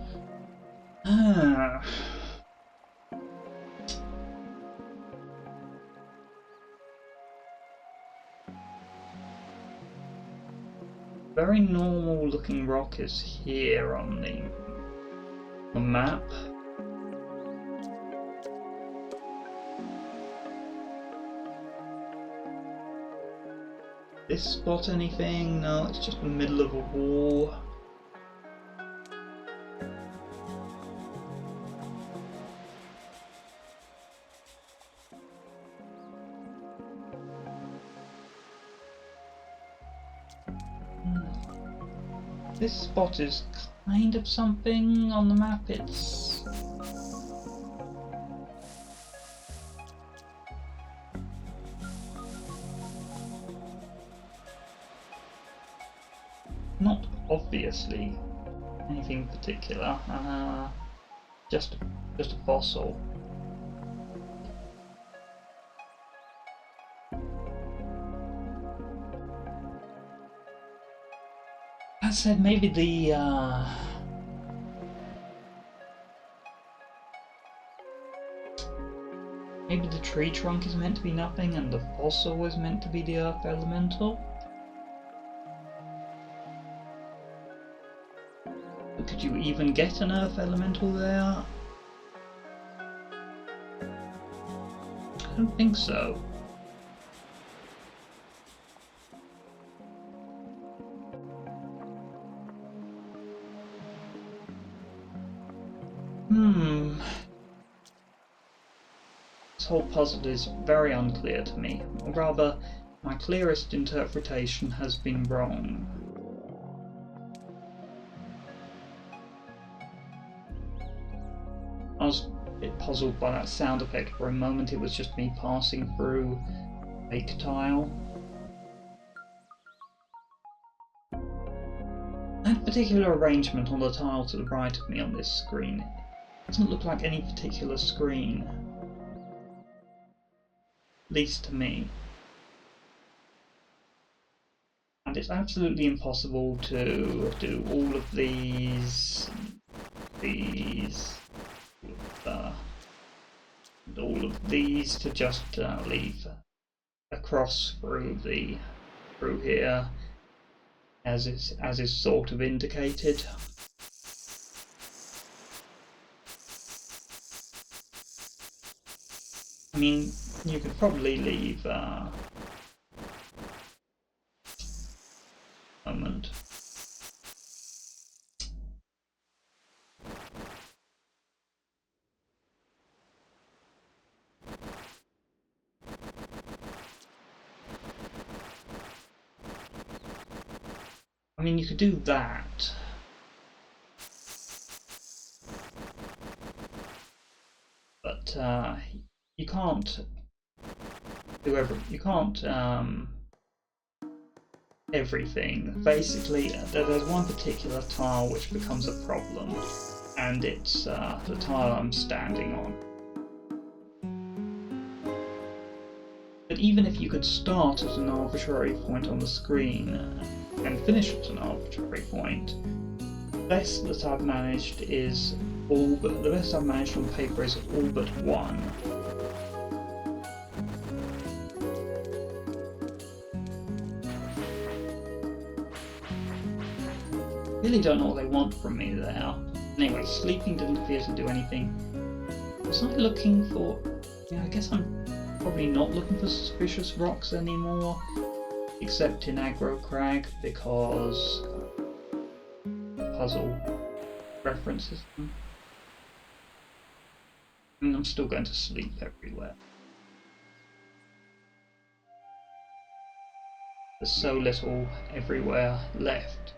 Very normal looking rock is here on the map. This spot anything? No, it's just the middle of a wall. This spot is kind of something on the map. It's not obviously anything particular. Just a fossil. That said, maybe the tree trunk is meant to be nothing and the fossil is meant to be the earth elemental. But could you even get an earth elemental there? I don't think so. This whole puzzle is very unclear to me, or rather, my clearest interpretation has been wrong. I was a bit puzzled by that sound effect for a moment. It was just me passing through fake tile. That particular arrangement on the tile to the right of me on this screen doesn't look like any particular screen. At least to me. And it's absolutely impossible to do all of these, and all of these to just leave a cross through the through here, as is sort of indicated. I mean, you could probably leave a moment. I mean, you could do that. But you can't do everything. Basically, there's one particular tile which becomes a problem, and it's the tile I'm standing on. But even if you could start at an arbitrary point on the screen and finish at an arbitrary point, the best that I've managed is the best I've managed on paper is all but one. Really don't know what they want from me there. Anyway, sleeping didn't appear to do anything. Was I looking for... Yeah, I guess I'm probably not looking for suspicious rocks anymore, except in Aggro Crag, because puzzle references them. I mean, I'm still going to sleep everywhere. There's so little everywhere left.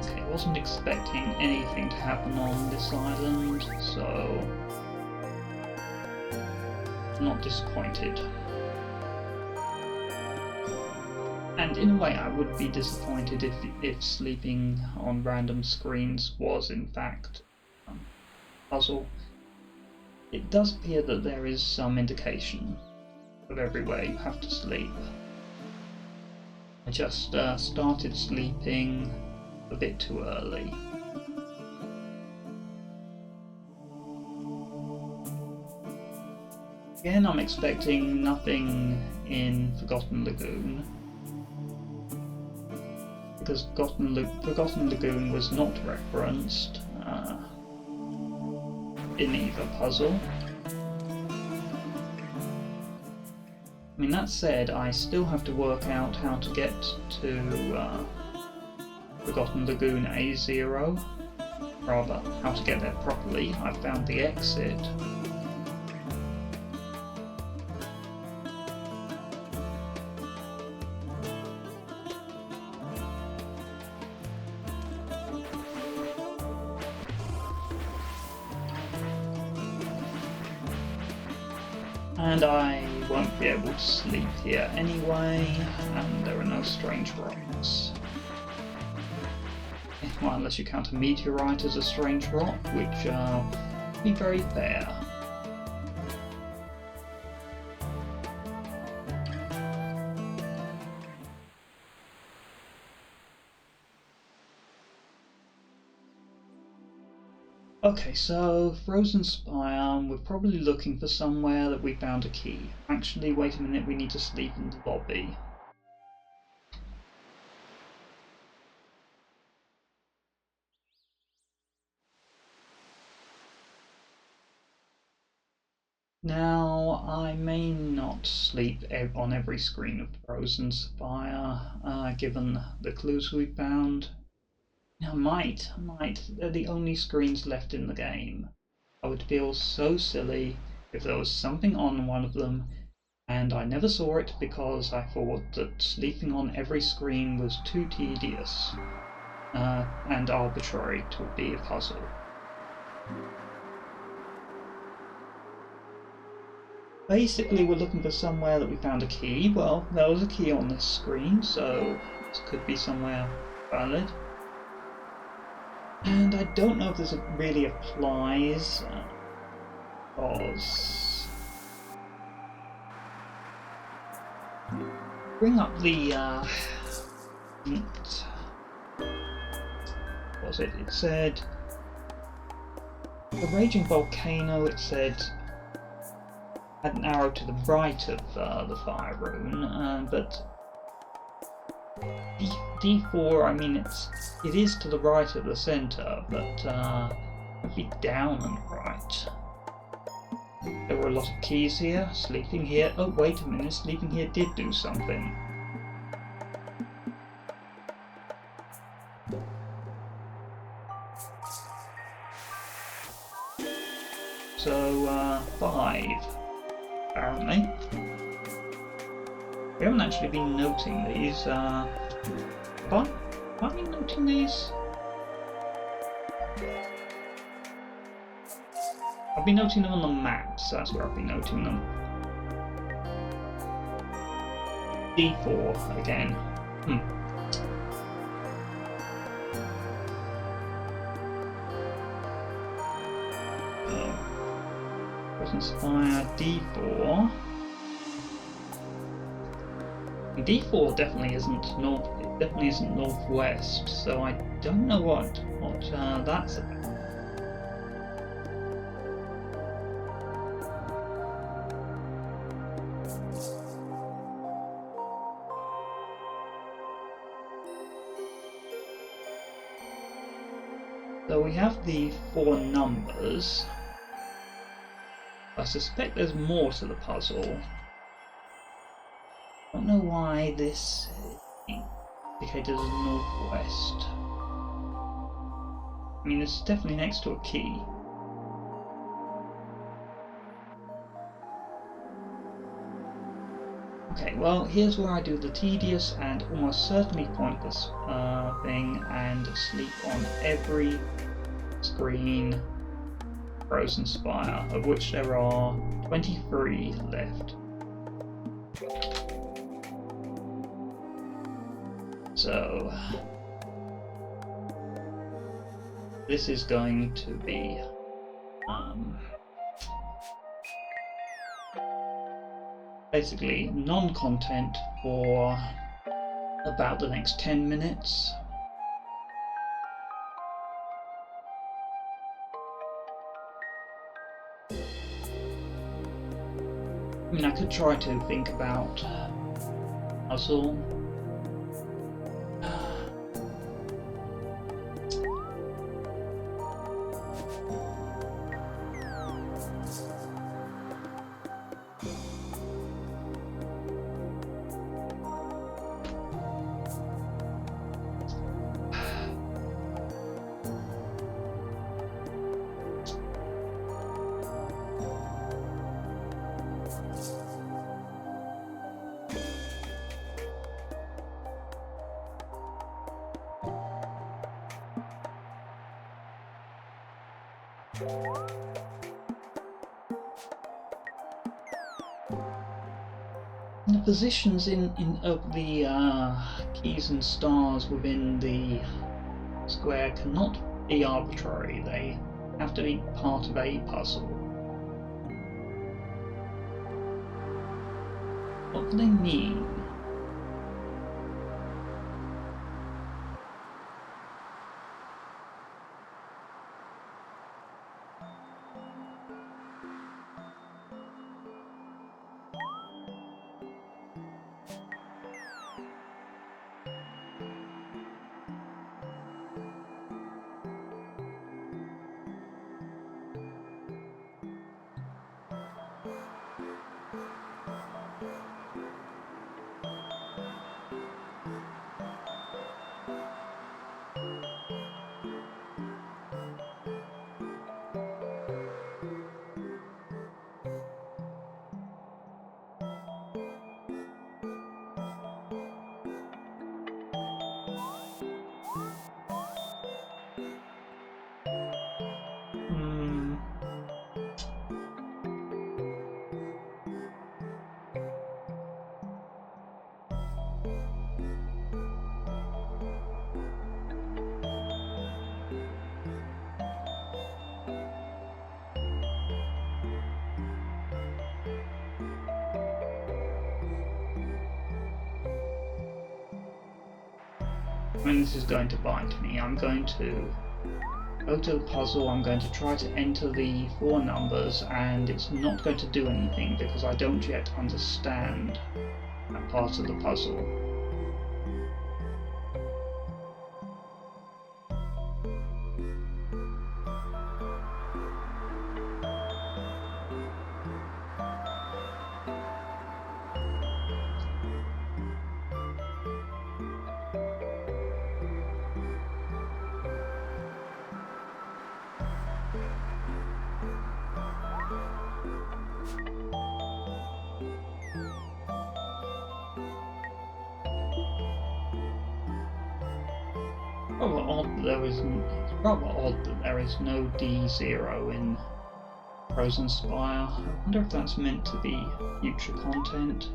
I wasn't expecting anything to happen on this island, so I'm not disappointed. And in a way I would be disappointed if sleeping on random screens was in fact a puzzle. It does appear that there is some indication of everywhere you have to sleep. I just started sleeping a bit too early. Again, I'm expecting nothing in Forgotten Lagoon, because Forgotten Lagoon was not referenced in either puzzle. I mean, that said, I still have to work out how to get to Forgotten Lagoon A0, rather, how to get there properly. I found the exit. And I won't be able to sleep here anyway, and there are no strange rocks. Well, unless you count a meteorite as a strange rock, which would be very fair. Okay, so Frozen Spire, we're probably looking for somewhere that we found a key. Actually, wait a minute, we need to sleep in the lobby. Now, I may not sleep on every screen of Frozen Spire, given the clues we found. I might. They're the only screens left in the game. I would feel so silly if there was something on one of them and I never saw it because I thought that sleeping on every screen was too tedious and arbitrary to be a puzzle. Basically, we're looking for somewhere that we found a key. Well, there was a key on this screen, so this could be somewhere valid. And I don't know if this really applies, because bring up the what was it? It said the raging volcano. It said had an arrow to the right of the fire rune, but D4. I mean, it is to the right of the center, but it'd be down and right. There were a lot of keys here. Sleeping here. Oh, wait a minute. Sleeping here did do something. So, 5. Apparently. We haven't actually been noting these. Have I been noting these? I've been noting them on the maps, that's where I've been noting them. D4 again. Present Spire, D4. D4 definitely isn't north. It definitely isn't northwest, so I don't know what that's about. So we have the 4 numbers. I suspect there's more to the puzzle. I don't know why this indicated as northwest. I mean, it's definitely next to a key. Okay, well, here's where I do the tedious and almost certainly pointless thing and sleep on every screen Frozen Spire, of which there are 23 left. So this is going to be basically non-content for about the next 10 minutes. I mean, I could try to think about puzzle. The positions of the keys and stars within the square cannot be arbitrary. They have to be part of a puzzle. What do they mean? I mean, this is going to bite me. I'm going to go to the puzzle, I'm going to try to enter the 4 numbers, and it's not going to do anything because I don't yet understand that part of the puzzle. It's rather odd that there is no D0 in Frozen Spire. I wonder if that's meant to be future content.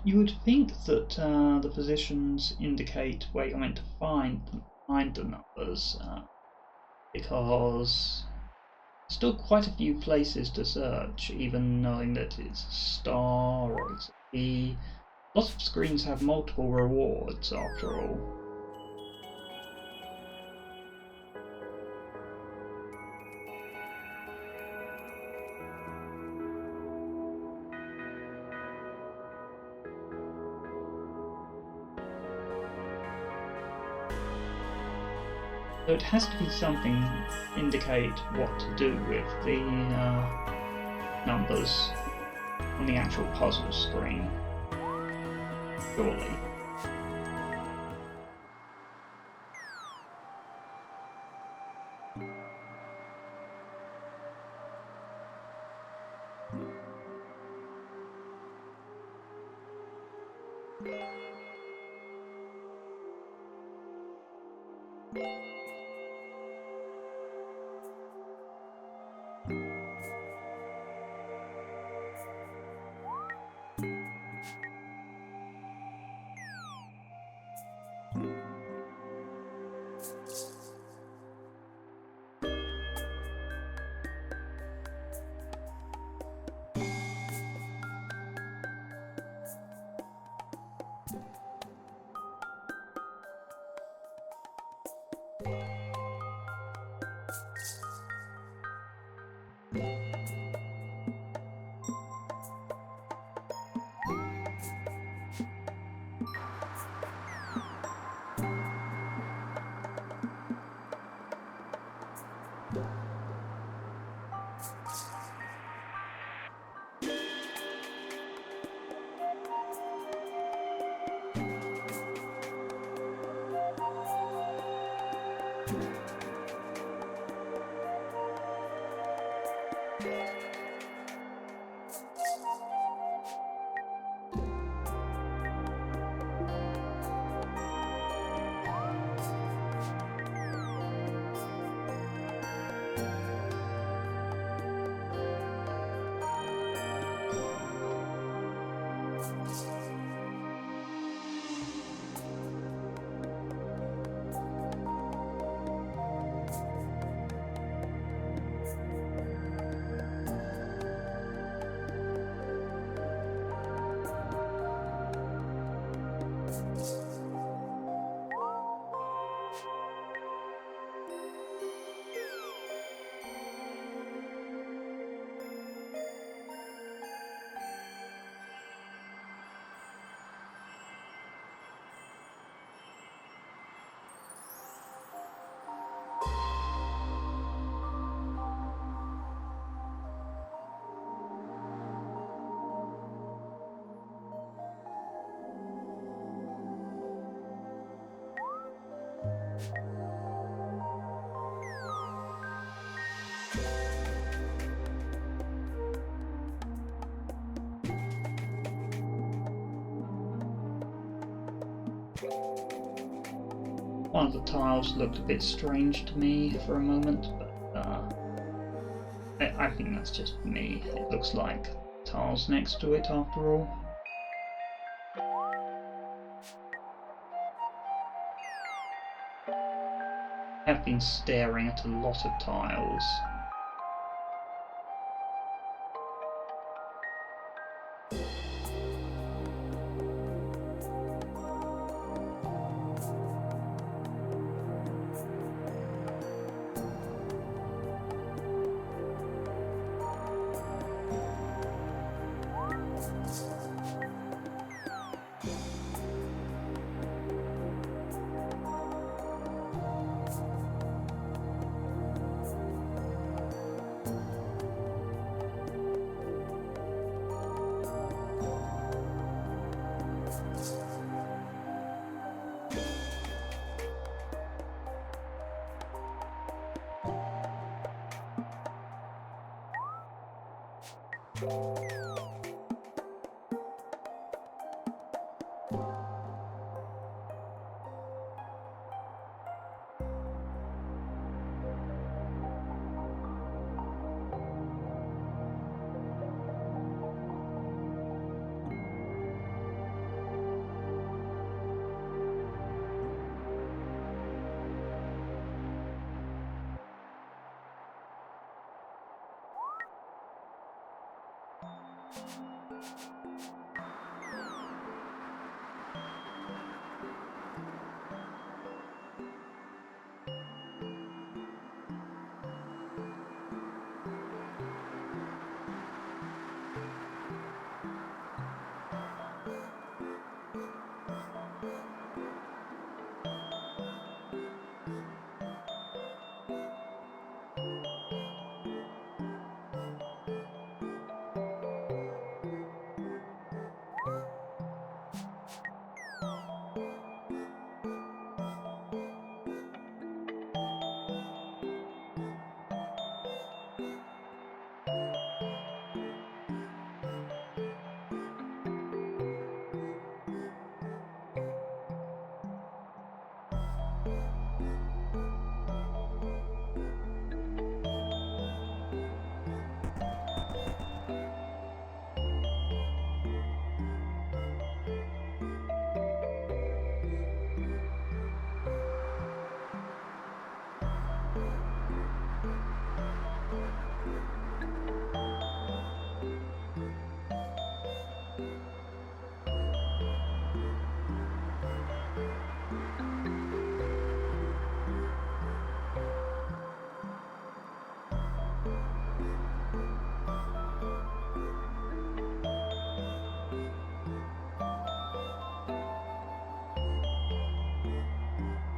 You would think that the positions indicate where you're meant to find the numbers, because there's still quite a few places to search, even knowing that it's a star or it's a key. Lots of screens have multiple rewards, after all. So it has to be something to indicate what to do with the numbers on the actual puzzle screen, surely. One of the tiles looked a bit strange to me for a moment, but I think that's just me. It looks like tiles next to it after all. I have been staring at a lot of tiles.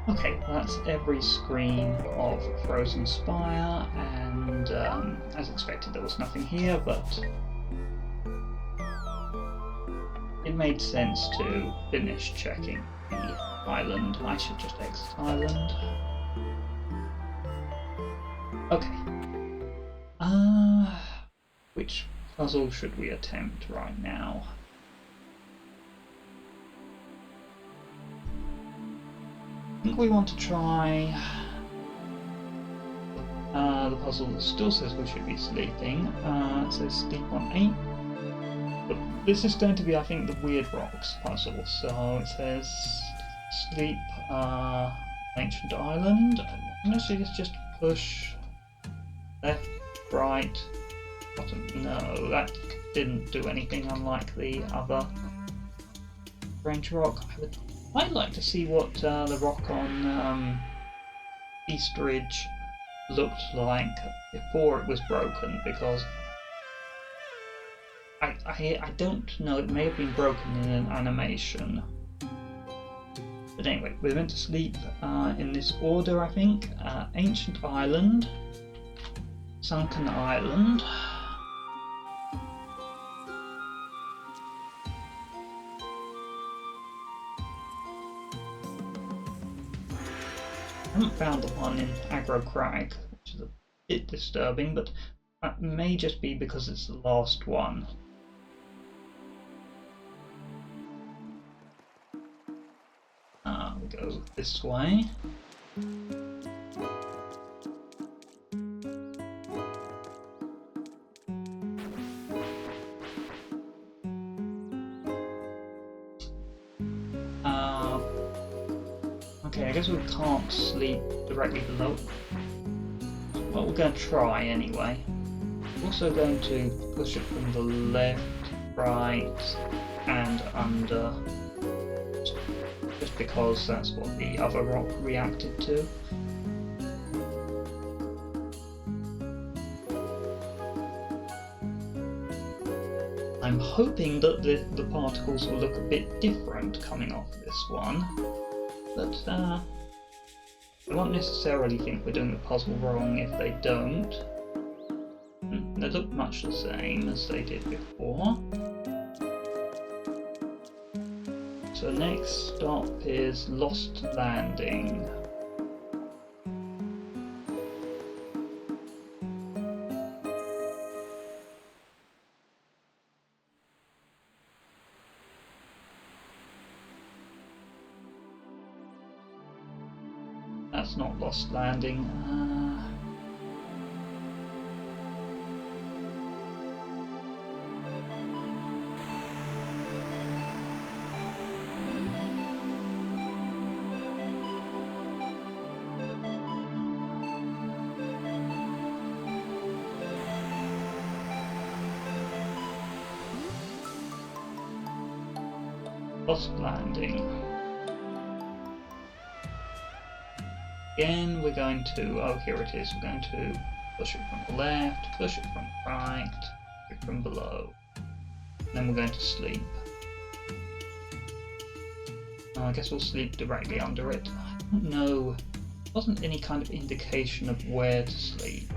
Okay, that's every screen of Frozen Spire, and as expected there was nothing here, but it made sense to finish checking the island. I should just exit island. Okay. Which puzzle should we attempt right now? I think we want to try the puzzle that still says we should be sleeping. It says sleep on 8. But this is going to be, I think, the Weird Rocks puzzle. So it says sleep ancient island. I'm going to see this just push left, right, bottom. No, that didn't do anything unlike the other strange rock. I'd like to see what the rock on East Ridge looked like before it was broken, because I don't know, it may have been broken in an animation. But anyway, we're meant to sleep in this order, I think. Ancient Island, Sunken Island, I haven't found the one in Aggro Crag, which is a bit disturbing, but that may just be because it's the last one. We go go this way. Okay, I guess we can't sleep directly below. Well, we're going to try anyway. We're also going to push it from the left, right, and under, just because that's what the other rock reacted to. I'm hoping that the particles will look a bit different coming off this one, but I won't necessarily think we're doing the puzzle wrong if they don't. They look much the same as they did before. So next stop is Lost Landing. That's not Lost Landing. Lost Landing. Again, we're going to, oh here it is, we're going to push it from the left, push it from the right, push it from below. Then we're going to sleep. Oh, I guess we'll sleep directly under it. I don't know, there wasn't any kind of indication of where to sleep.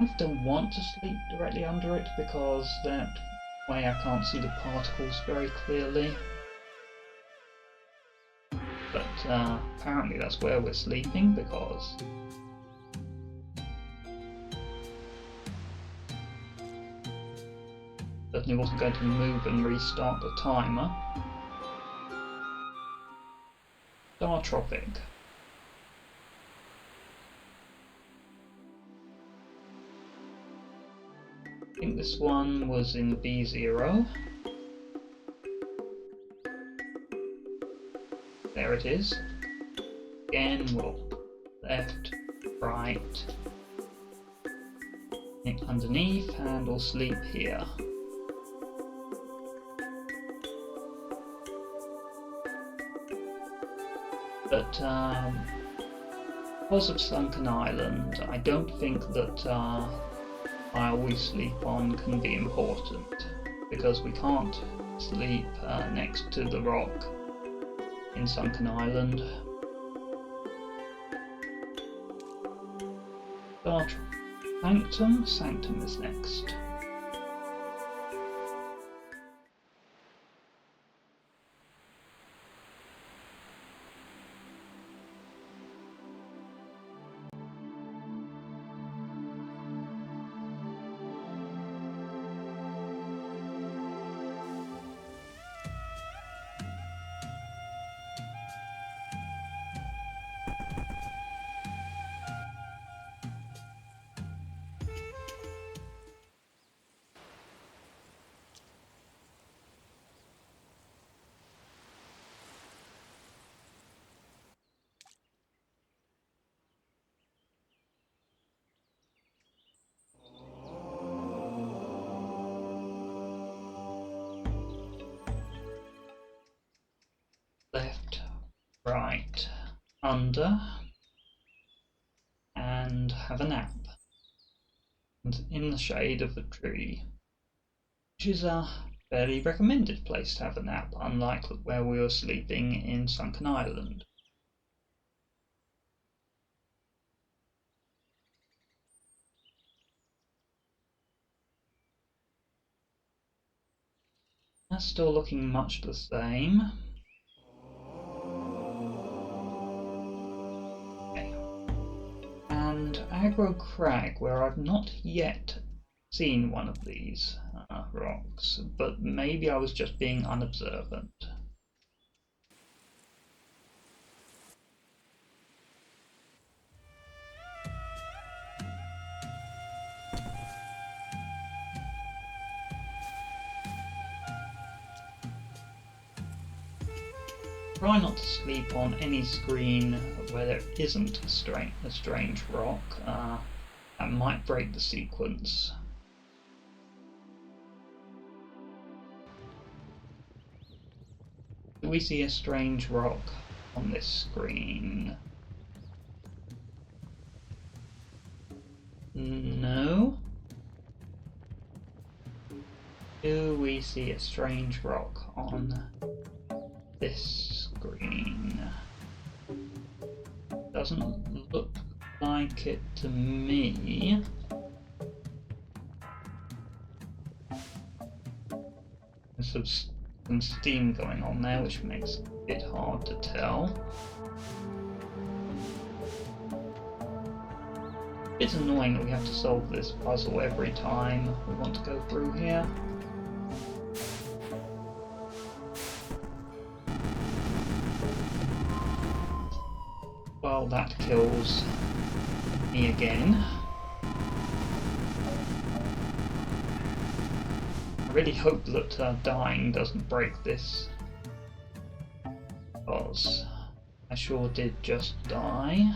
I don't want to sleep directly under it because that way I can't see the particles very clearly. But apparently that's where we're sleeping because certainly wasn't going to move and restart the timer. Star Tropic. I think this one was in B0. There it is. Again, we'll left, right, underneath, and we'll sleep here. But because of Sunken Island, I don't think that tile we sleep on can be important, because we can't sleep next to the rock in Sunken Island. Sanctum? Sanctum is next. Left, right, under, and have a nap. And in the shade of the tree, which is a fairly recommended place to have a nap, unlike where we were sleeping in Sunken Island. That's still looking much the same. Aggro Crag, where I've not yet seen one of these rocks, but maybe I was just being unobservant. Try not to sleep on any screen where there isn't a strange rock. That might break the sequence. Do we see a strange rock on this screen? No. Do we see a strange rock on this screen? Doesn't look like it to me. There's some steam going on there, which makes it a bit hard to tell. It's annoying that we have to solve this puzzle every time we want to go through here. Well, that kills me again. I really hope that dying doesn't break this, because I sure did just die.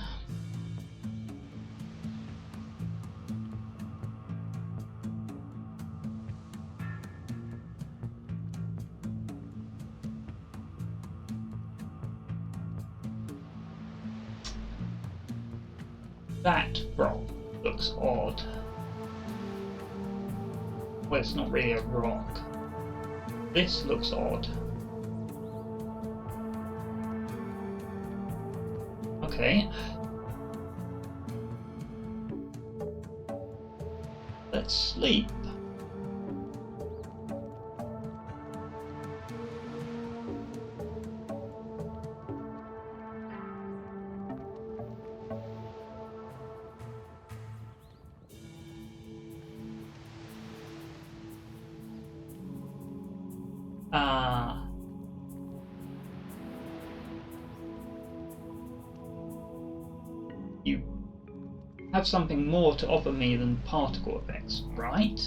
That rock looks odd. Well, it's not really a rock. This looks odd. Okay. Let's sleep. You have something more to offer me than particle effects, right?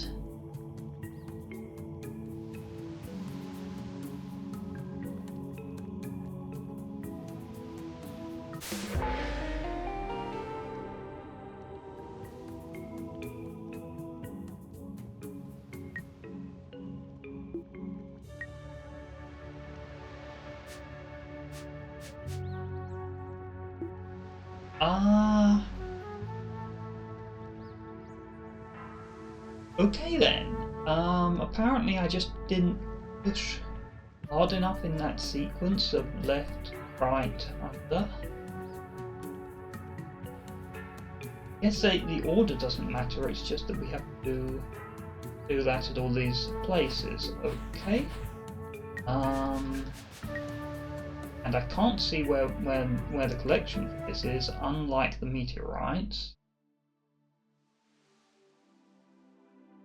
Okay then. Apparently I just didn't push hard enough in that sequence of left, right, under. I guess the order doesn't matter, it's just that we have to do that at all these places. Okay. And I can't see where the collection for this is, unlike the meteorites.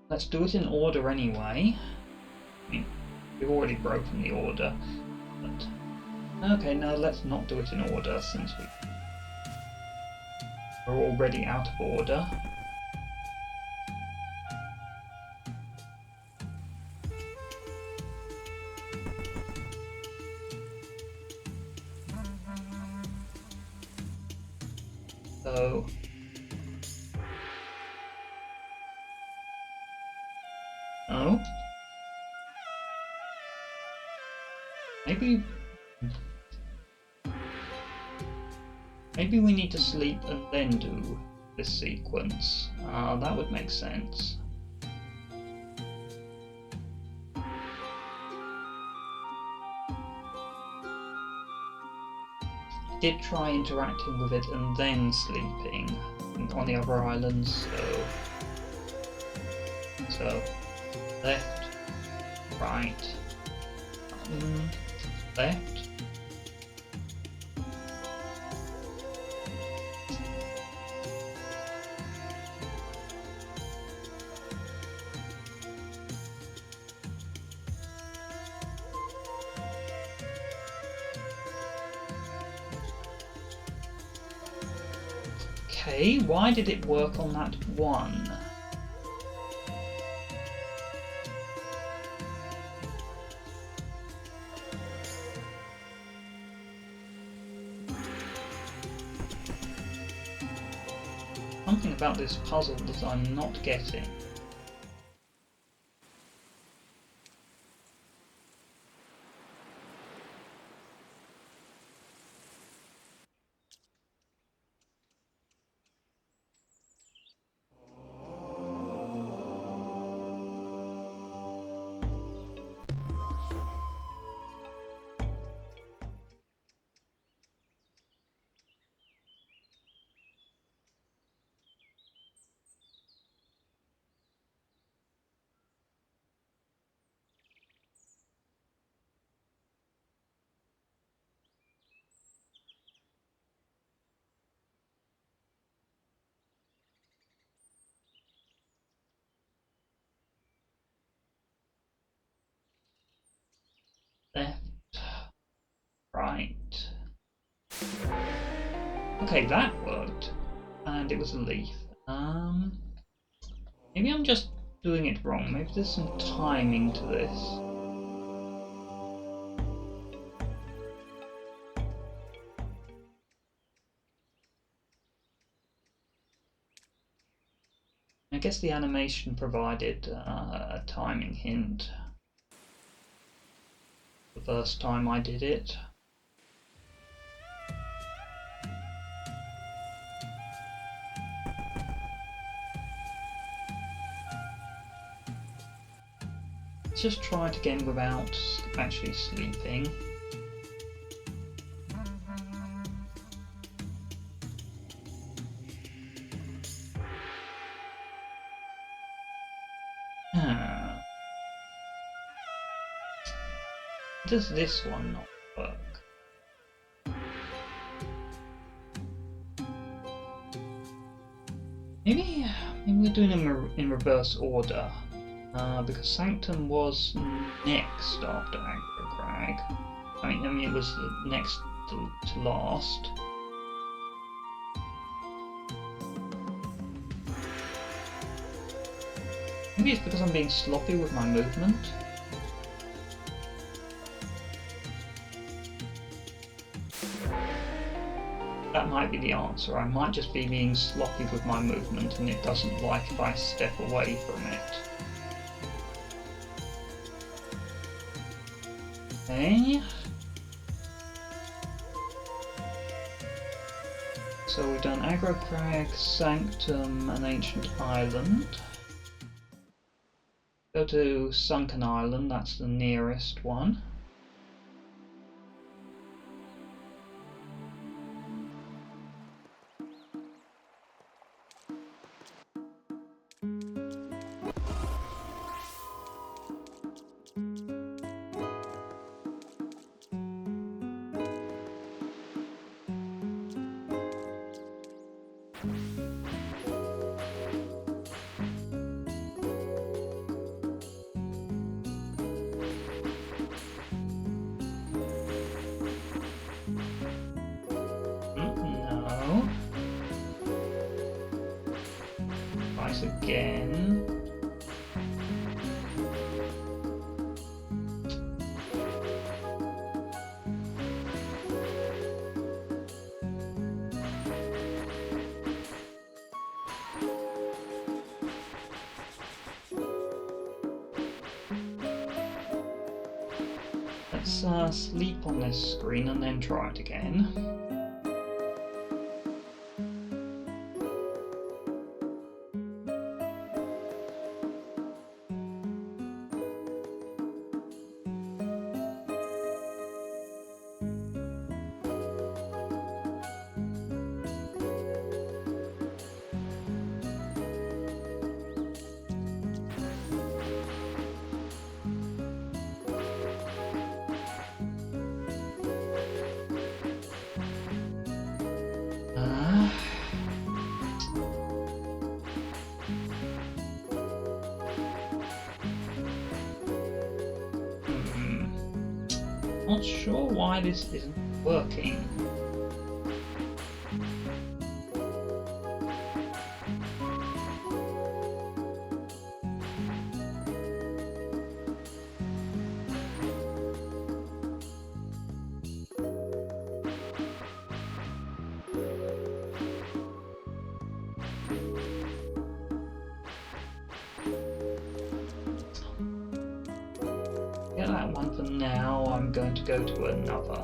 Let's do it in order anyway. I mean, we've already broken the order, but okay, no, let's not do it in order since we're already out of order. So oh, maybe we need to sleep and then do this sequence. That would make sense. I did try interacting with it and then sleeping on the other islands, so left, right, left. Okay, why did it work on that one? something about this puzzle that I'm not getting. Left, right. Okay, that worked. And it was a leaf. Maybe I'm just doing it wrong. Maybe there's some timing to this. I guess the animation provided a timing hint the first time I did it. Let's just try it again without actually sleeping. Does this one not work? Maybe we're doing them in reverse order, because Sanctum was next after Aggro Crag. I mean it was next to last. Maybe it's because I'm being sloppy with my movement. That might be the answer. I might just be being sloppy with my movement and it doesn't like if I step away from it. Okay. So we've done Aggro Crag, Sanctum and Ancient Island. Go to Sunken Island, that's the nearest one. Again. Let's sleep on this screen and then try it again. Not sure why this isn't working. now I'm going to go to another.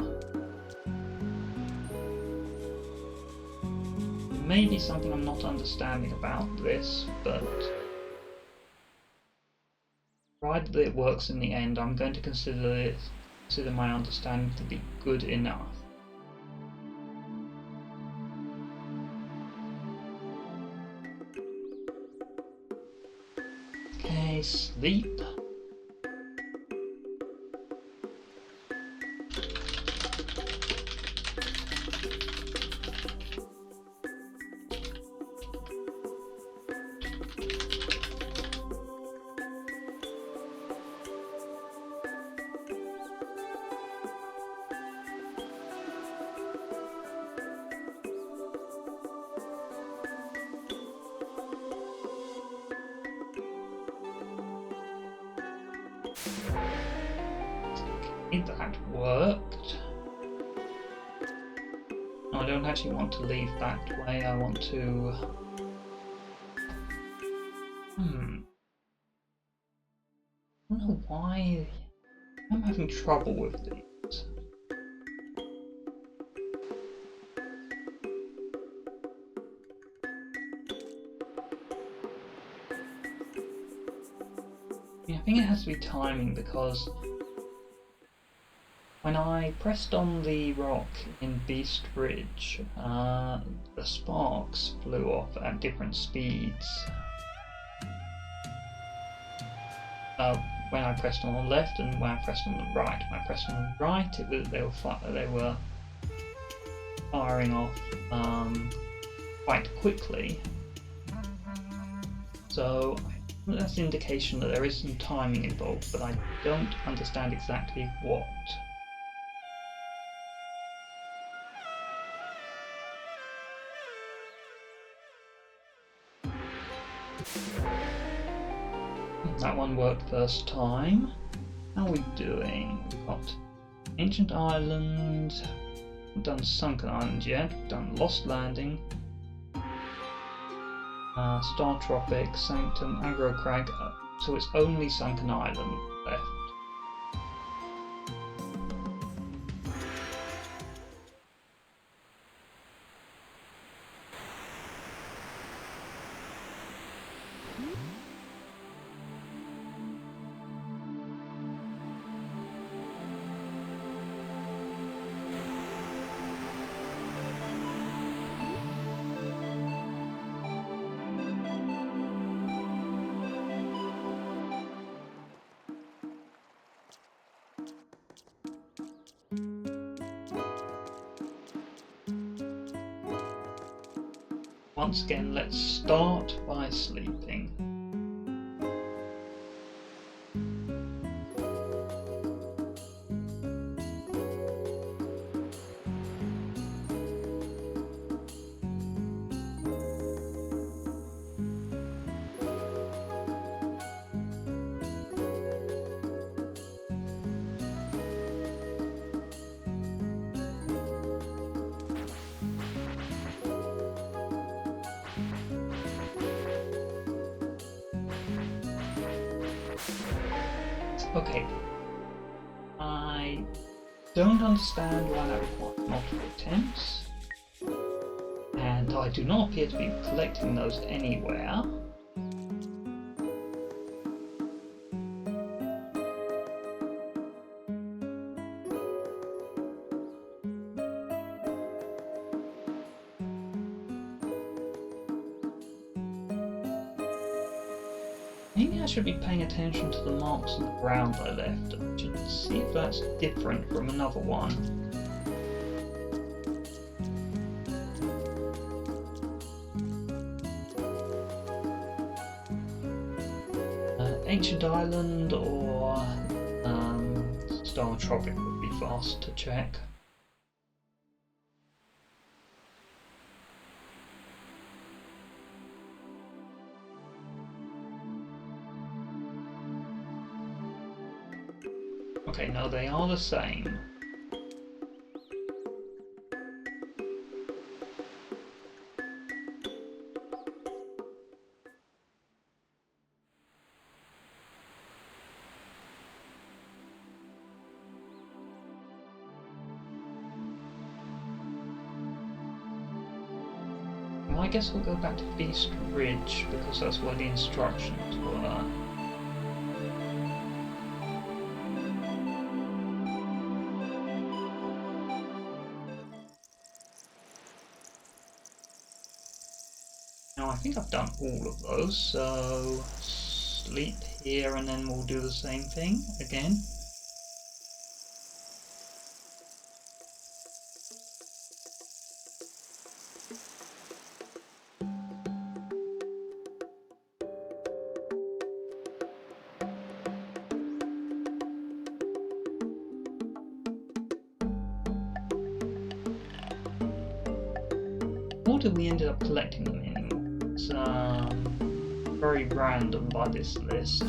Maybe something I'm not understanding about this, but provided that it works in the end, I'm going to consider my understanding to be good enough. Okay, sleep. That worked. No, I don't actually want to leave that way. I want to... I don't know why I'm having trouble with these. Yeah, I think it has to be timing, because when I pressed on the rock in Beast Bridge, the sparks flew off at different speeds. When I pressed on the left and when I pressed on the right. When I pressed on the right, they were firing off quite quickly. So that's an indication that there is some timing involved, but I don't understand exactly what. That one worked first time. How are we doing? We've got Ancient Island, we've done Sunken Island yet, we've done Lost Landing, Star Tropic, Sanctum, Aggro Crag, so it's only Sunken Island left. Once again, let's start by sleeping. Okay, I don't understand why that requires multiple attempts, and I do not appear to be collecting those anywhere. Maybe I should be paying attention to the marks on the ground I left. I should see if that's different from another one. Ancient Island or Star Tropic would be fast to check. Okay, no, they are the same. Well, I guess we'll go back to Feast Ridge because that's where the instructions were. Now I think I've done all of those, so sleep here and then we'll do the same thing again. Order we ended up collecting them in. It's very random by this list.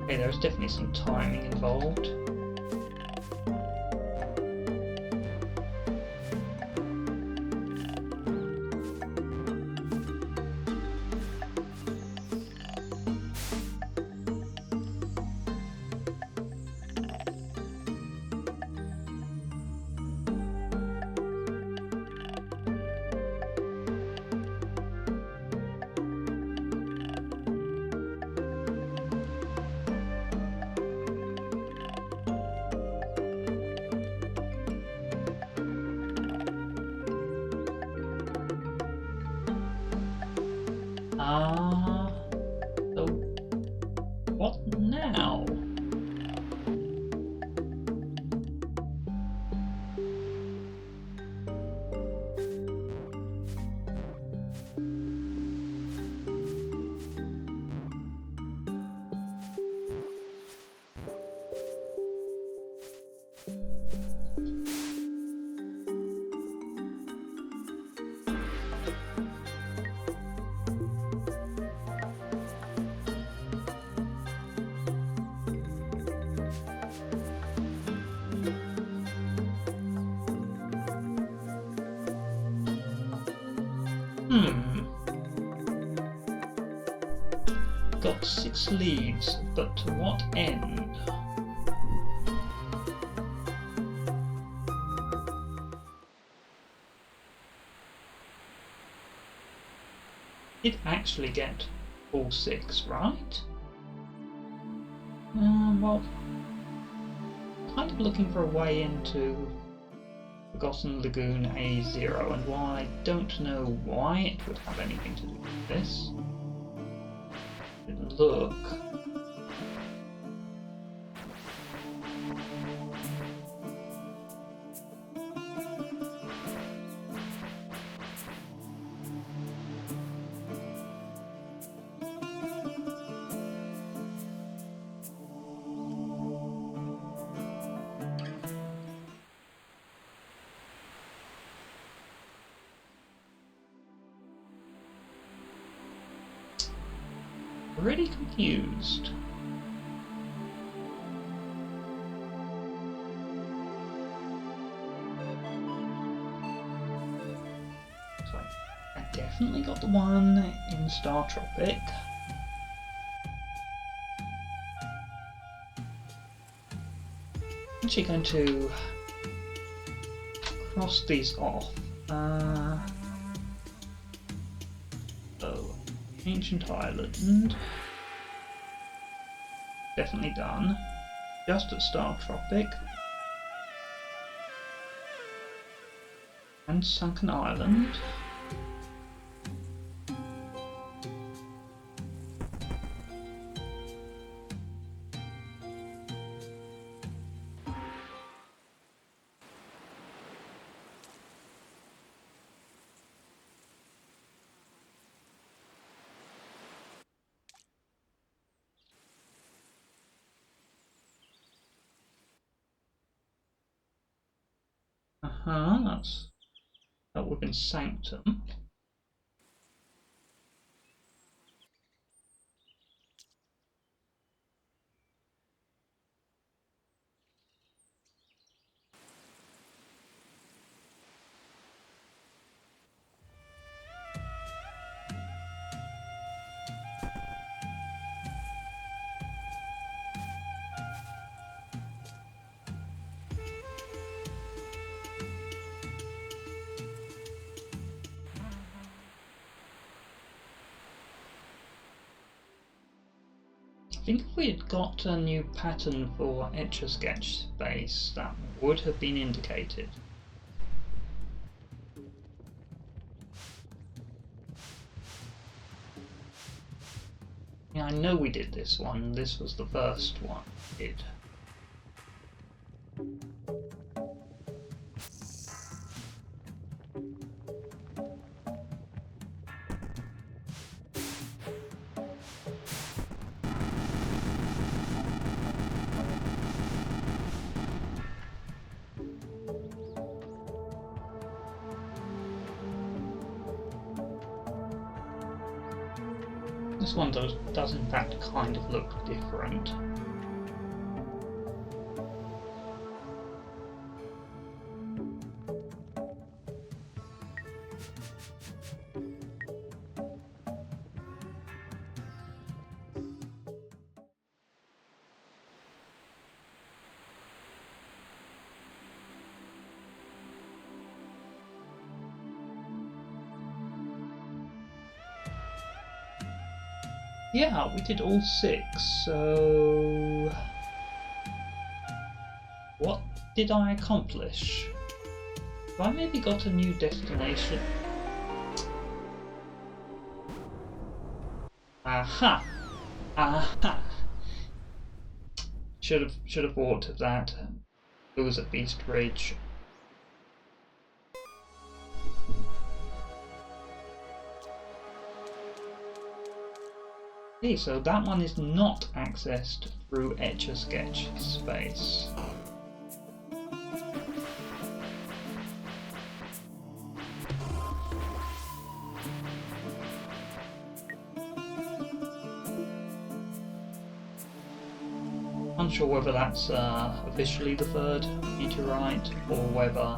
Okay, there's definitely some timing involved. So what now? Got 6 leaves, but to what end? Did actually get all 6, right? Well, kind of looking for a way into Forgotten Lagoon A0, and while I don't know why it would have anything to do with this, look. Really confused. So I definitely got the one in Star Tropic. I'm actually going to cross these off. So, Ancient Island. Definitely done. Just at Star Tropic. And Sunken Island. That would have been Sanctum. think if we had got a new pattern for Etch-a-Sketch space, that would have been indicated. Yeah, I know we did this one. This was the first one we did. This one does in fact kind of look different. Yeah, we did all 6, so what did I accomplish? Have I maybe got a new destination? Aha! Aha! Should have thought of that. It was at Beast Ridge. Okay, so that one is not accessed through Etch-a-Sketch space. Unsure whether that's officially the 3rd meteorite or whether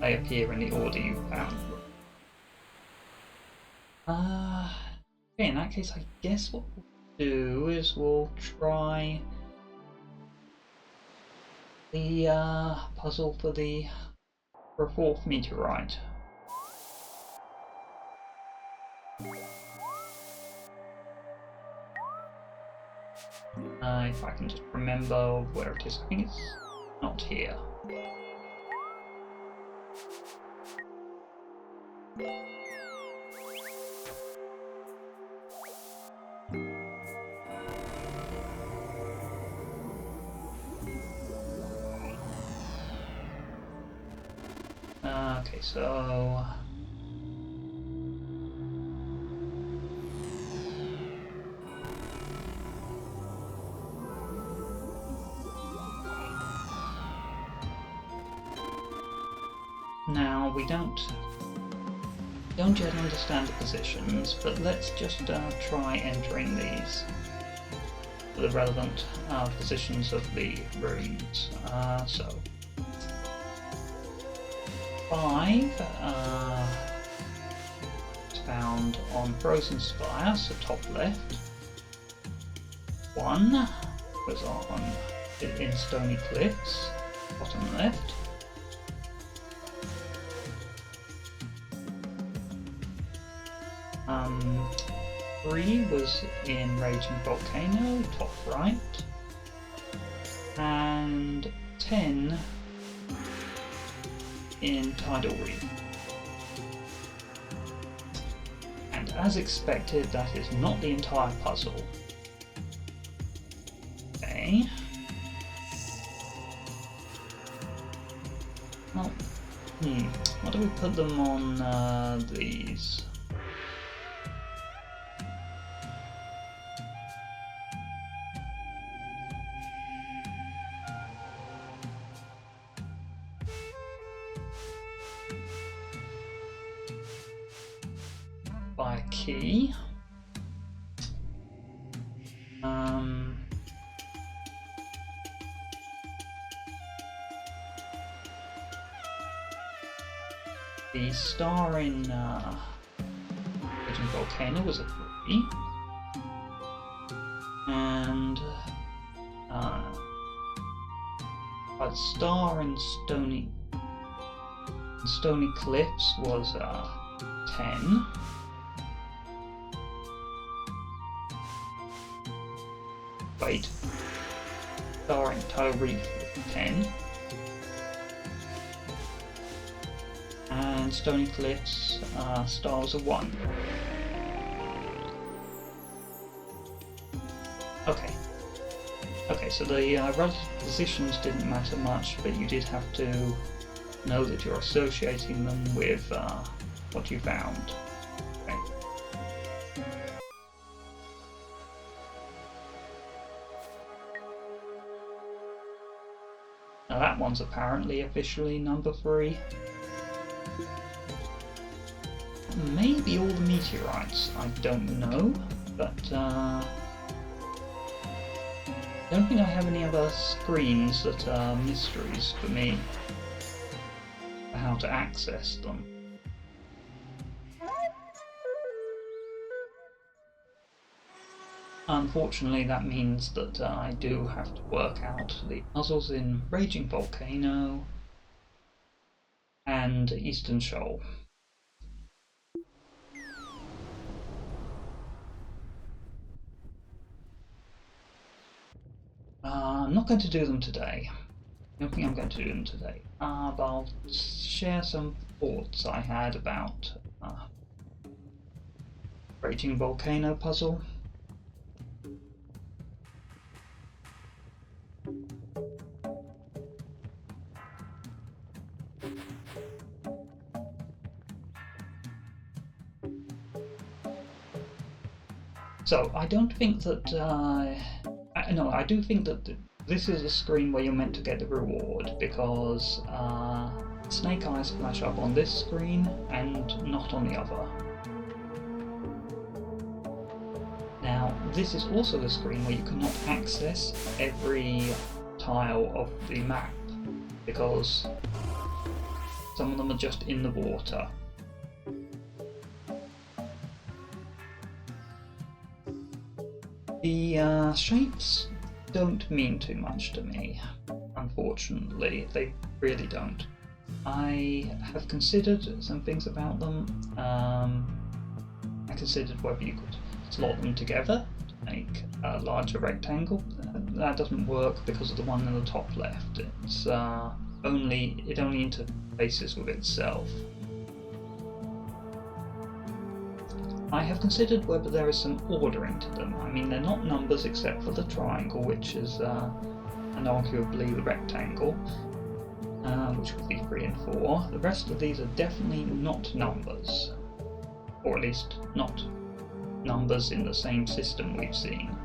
they appear in the order you found them. Okay, in that case, I guess what we'll do is we'll try the puzzle for a 4th meteorite. If I can just remember where it is, I think it's not here. Okay, so now we don't yet understand the positions, but let's just try entering these for the relevant positions of the rooms. So 5 is found on Frozen Spire, so top left. 1 was on in Stony Cliffs, bottom left. 3 was in Raging Volcano, top right. And 10 in Tidal Reef. And as expected, that is not the entire puzzle. Okay. Well, what do we put them on these? By a key. The star in Raging Volcano was a 3, and a star in Stony Cliffs was 10. Wait. Star in Tile Reef 10. And Stony Cliffs stars a 1. Okay. Okay, so the relative positions didn't matter much, but you did have to know that you're associating them with what you found. Okay. Now that one's apparently officially number 3. Maybe all the meteorites, I don't know, but I don't think I have any other screens that are mysteries for me, for how to access them. Unfortunately, that means that I do have to work out the puzzles in Raging Volcano and Eastern Shoal. I'm not going to do them today. I don't think I'm going to do them today. But I'll share some thoughts I had about Raging Volcano puzzle. So I don't think that no, I do think that this is a screen where you're meant to get the reward, because snake eyes flash up on this screen and not on the other. Now, this is also a screen where you cannot access every tile of the map, because some of them are just in the water. The shapes don't mean too much to me, unfortunately. They really don't. I have considered some things about them. I considered whether you could slot them together to make a larger rectangle. That doesn't work because of the one in the top left. It only interfaces with itself. I have considered whether there is some ordering to them. I mean, they're not numbers except for the triangle, which is and arguably the rectangle, which would be 3 and 4. The rest of these are definitely not numbers, or at least not numbers in the same system we've seen.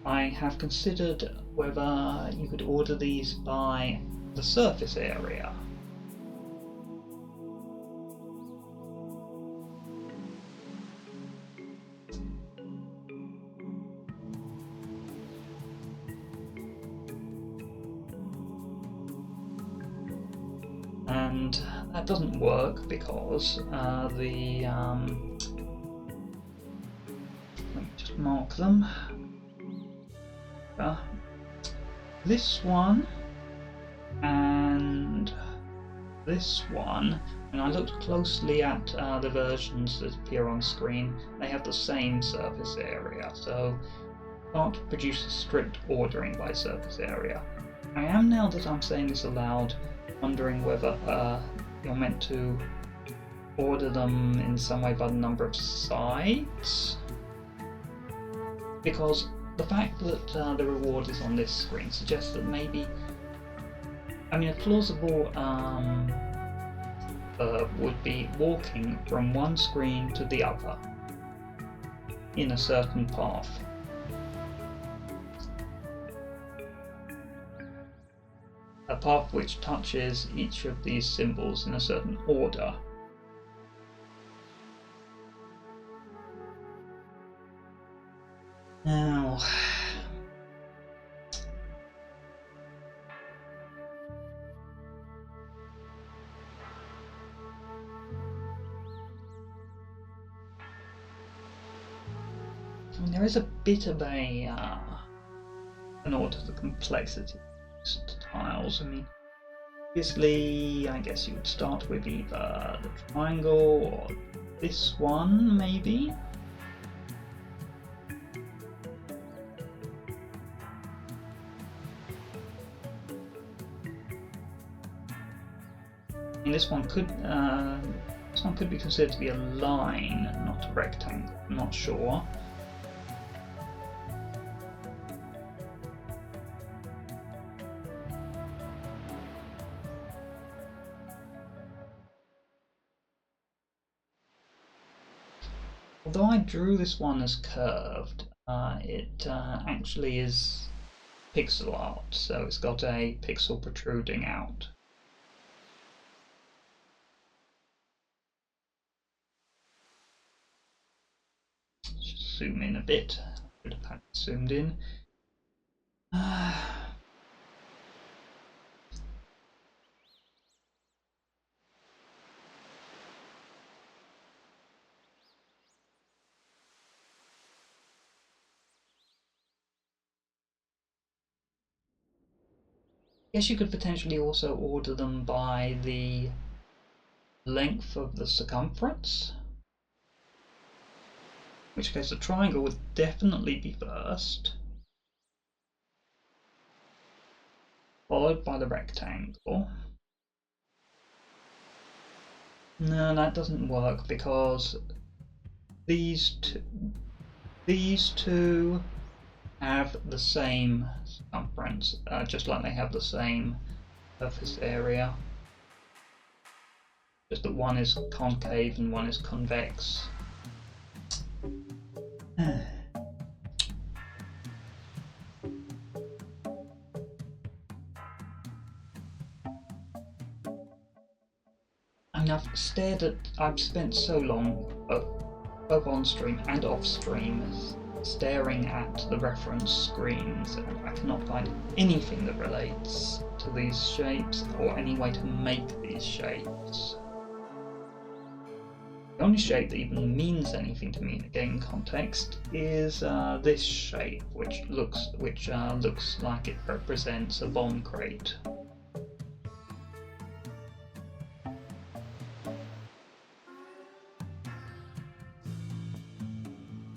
I have considered whether you could order these by the surface area. And that doesn't work because let me just mark them. This one and this one, and I looked closely at the versions that appear on screen, they have the same surface area, so can't produce a strict ordering by surface area. I am, now that I'm saying this aloud, wondering whether you're meant to order them in some way by the number of sides, because the fact that the reward is on this screen suggests that maybe, I mean, a plausible would be walking from one screen to the other in a certain path. A path which touches each of these symbols in a certain order. Now, I mean, there is a bit of an order to complexity to tiles. I mean, Obviously, I guess you would start with either the triangle or this one, maybe. And this one could be considered to be a line, not a rectangle. I'm not sure. Although I drew this one as curved, it actually is pixel art, so it's got a pixel protruding out. Just zoom in a bit. I should have had it zoomed in. Guess you could potentially also order them by the length of the circumference. In which case the triangle would definitely be first, followed by the rectangle. No, that doesn't work because these two have the same circumference, just like they have the same surface area. Just that one is concave and one is convex. I mean, I've spent so long, both on stream and off stream, staring at the reference screens, and I cannot find anything that relates to these shapes or any way to make these shapes. The only shape that even means anything to me in a game context is this shape, which looks like it represents a bomb crate.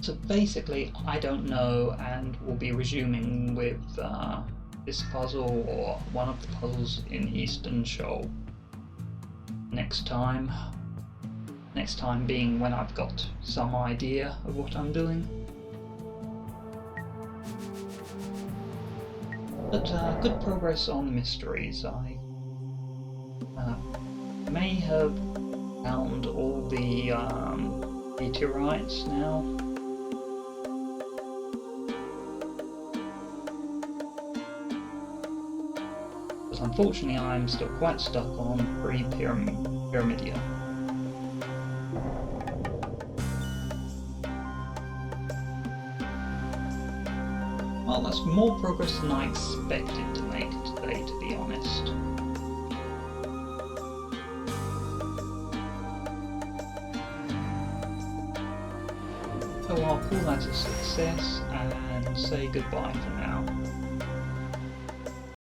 So basically, I don't know, and we'll be resuming with this puzzle or one of the puzzles in Eastern Shoal next time. Next time being when I've got some idea of what I'm doing. But good progress on mysteries. I may have found all the meteorites now. But unfortunately I'm still quite stuck on pre-Pyramidia. Well, that's more progress than I expected to make today, to be honest. So I'll call that a success and say goodbye for now.